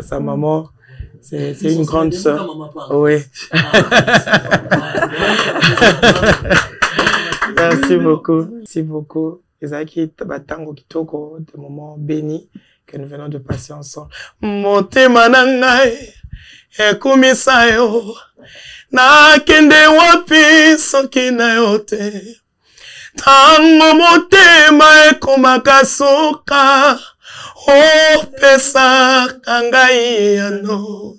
sa maman, c'est une grande sœur. Oui. Merci beaucoup. Merci beaucoup. Ezaki Tabatango Kitoko, des moments bénis que nous venons de passer ensemble. Motema na ngai, ekumisa yo, na kende wapi soki na yo te. Tango motema ekomaka suka, opesaka ngai yano.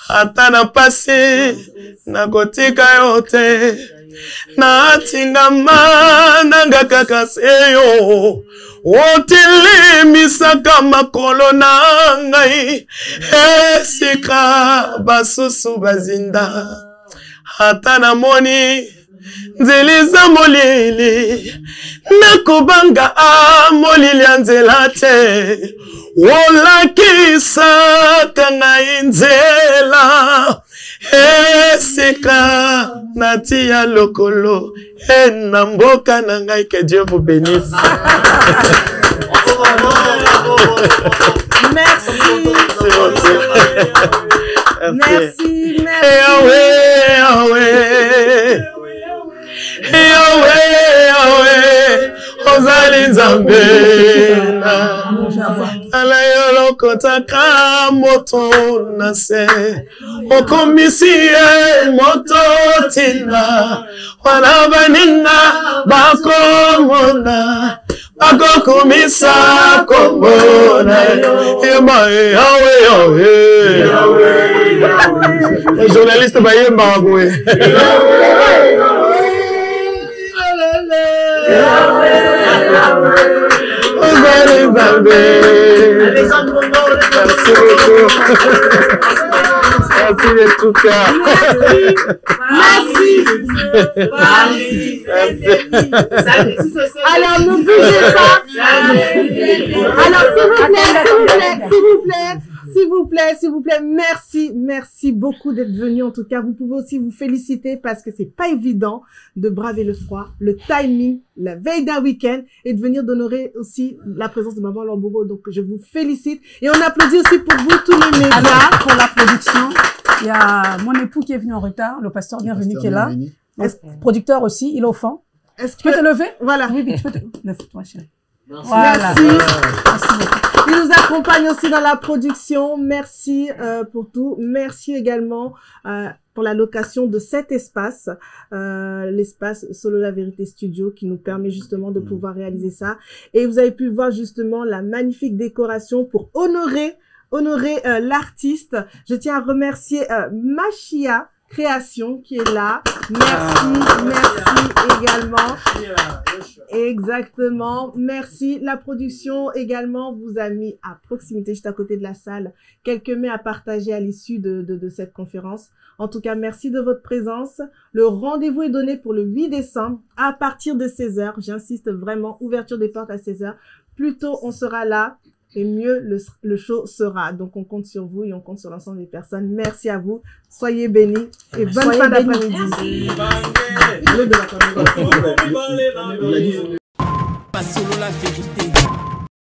Ata na pasi, nakotika yo te. Natingama nanga kaka seyo, otelemisaka makolo na ngai, esika basusu bazinda. Ata namoni nzeli za molili, nakobanga molili ya nzela te, olakisaka ngai nzela, esika natia lokolo, na mboka na ngai, que Dieu vous bénisse. Merci. Merci. Ozali nzambe ala yolo kotaka moto na se okomisi moto tina wana baninga bakomona bakokumisa komona yema yawe les journalistes bayemba boye Merci de tout cœur. Merci. Alors ne bougez pas. Alors s'il vous plaît, s'il vous plaît, merci beaucoup d'être venu. En tout cas, vous pouvez aussi vous féliciter parce que c'est pas évident de braver le froid, le timing, la veille d'un week-end et de venir d'honorer aussi la présence de Maman Laure Mbongo. Donc, je vous félicite et on applaudit aussi pour vous tous les médias. Alors, pour la production, il y a mon époux qui est venu en retard, le pasteur bienvenu qui est là. Producteur aussi, il est au fond. Est-ce que tu peux te lever? Voilà. Oui, tu peux te lève-toi, chérie. Voilà. Merci. Il nous accompagne aussi dans la production. Merci pour tout. Merci également pour la location de cet espace, l'espace Solo La Vérité Studio, qui nous permet justement de pouvoir réaliser ça. Et vous avez pu voir justement la magnifique décoration pour honorer l'artiste. Je tiens à remercier Machia Création qui est là. Merci également. Exactement. Merci. La production également vous a mis à proximité, juste à côté de la salle, quelques mets à partager à l'issue de cette conférence. En tout cas, merci de votre présence. Le rendez-vous est donné pour le 8 décembre à partir de 16h. J'insiste vraiment, ouverture des portes à 16h. Plus tôt on sera là, et mieux le show sera. Donc, on compte sur vous et on compte sur l'ensemble des personnes. Merci à vous. Soyez bénis et bonne fin d'après-midi. Solo La Vérité.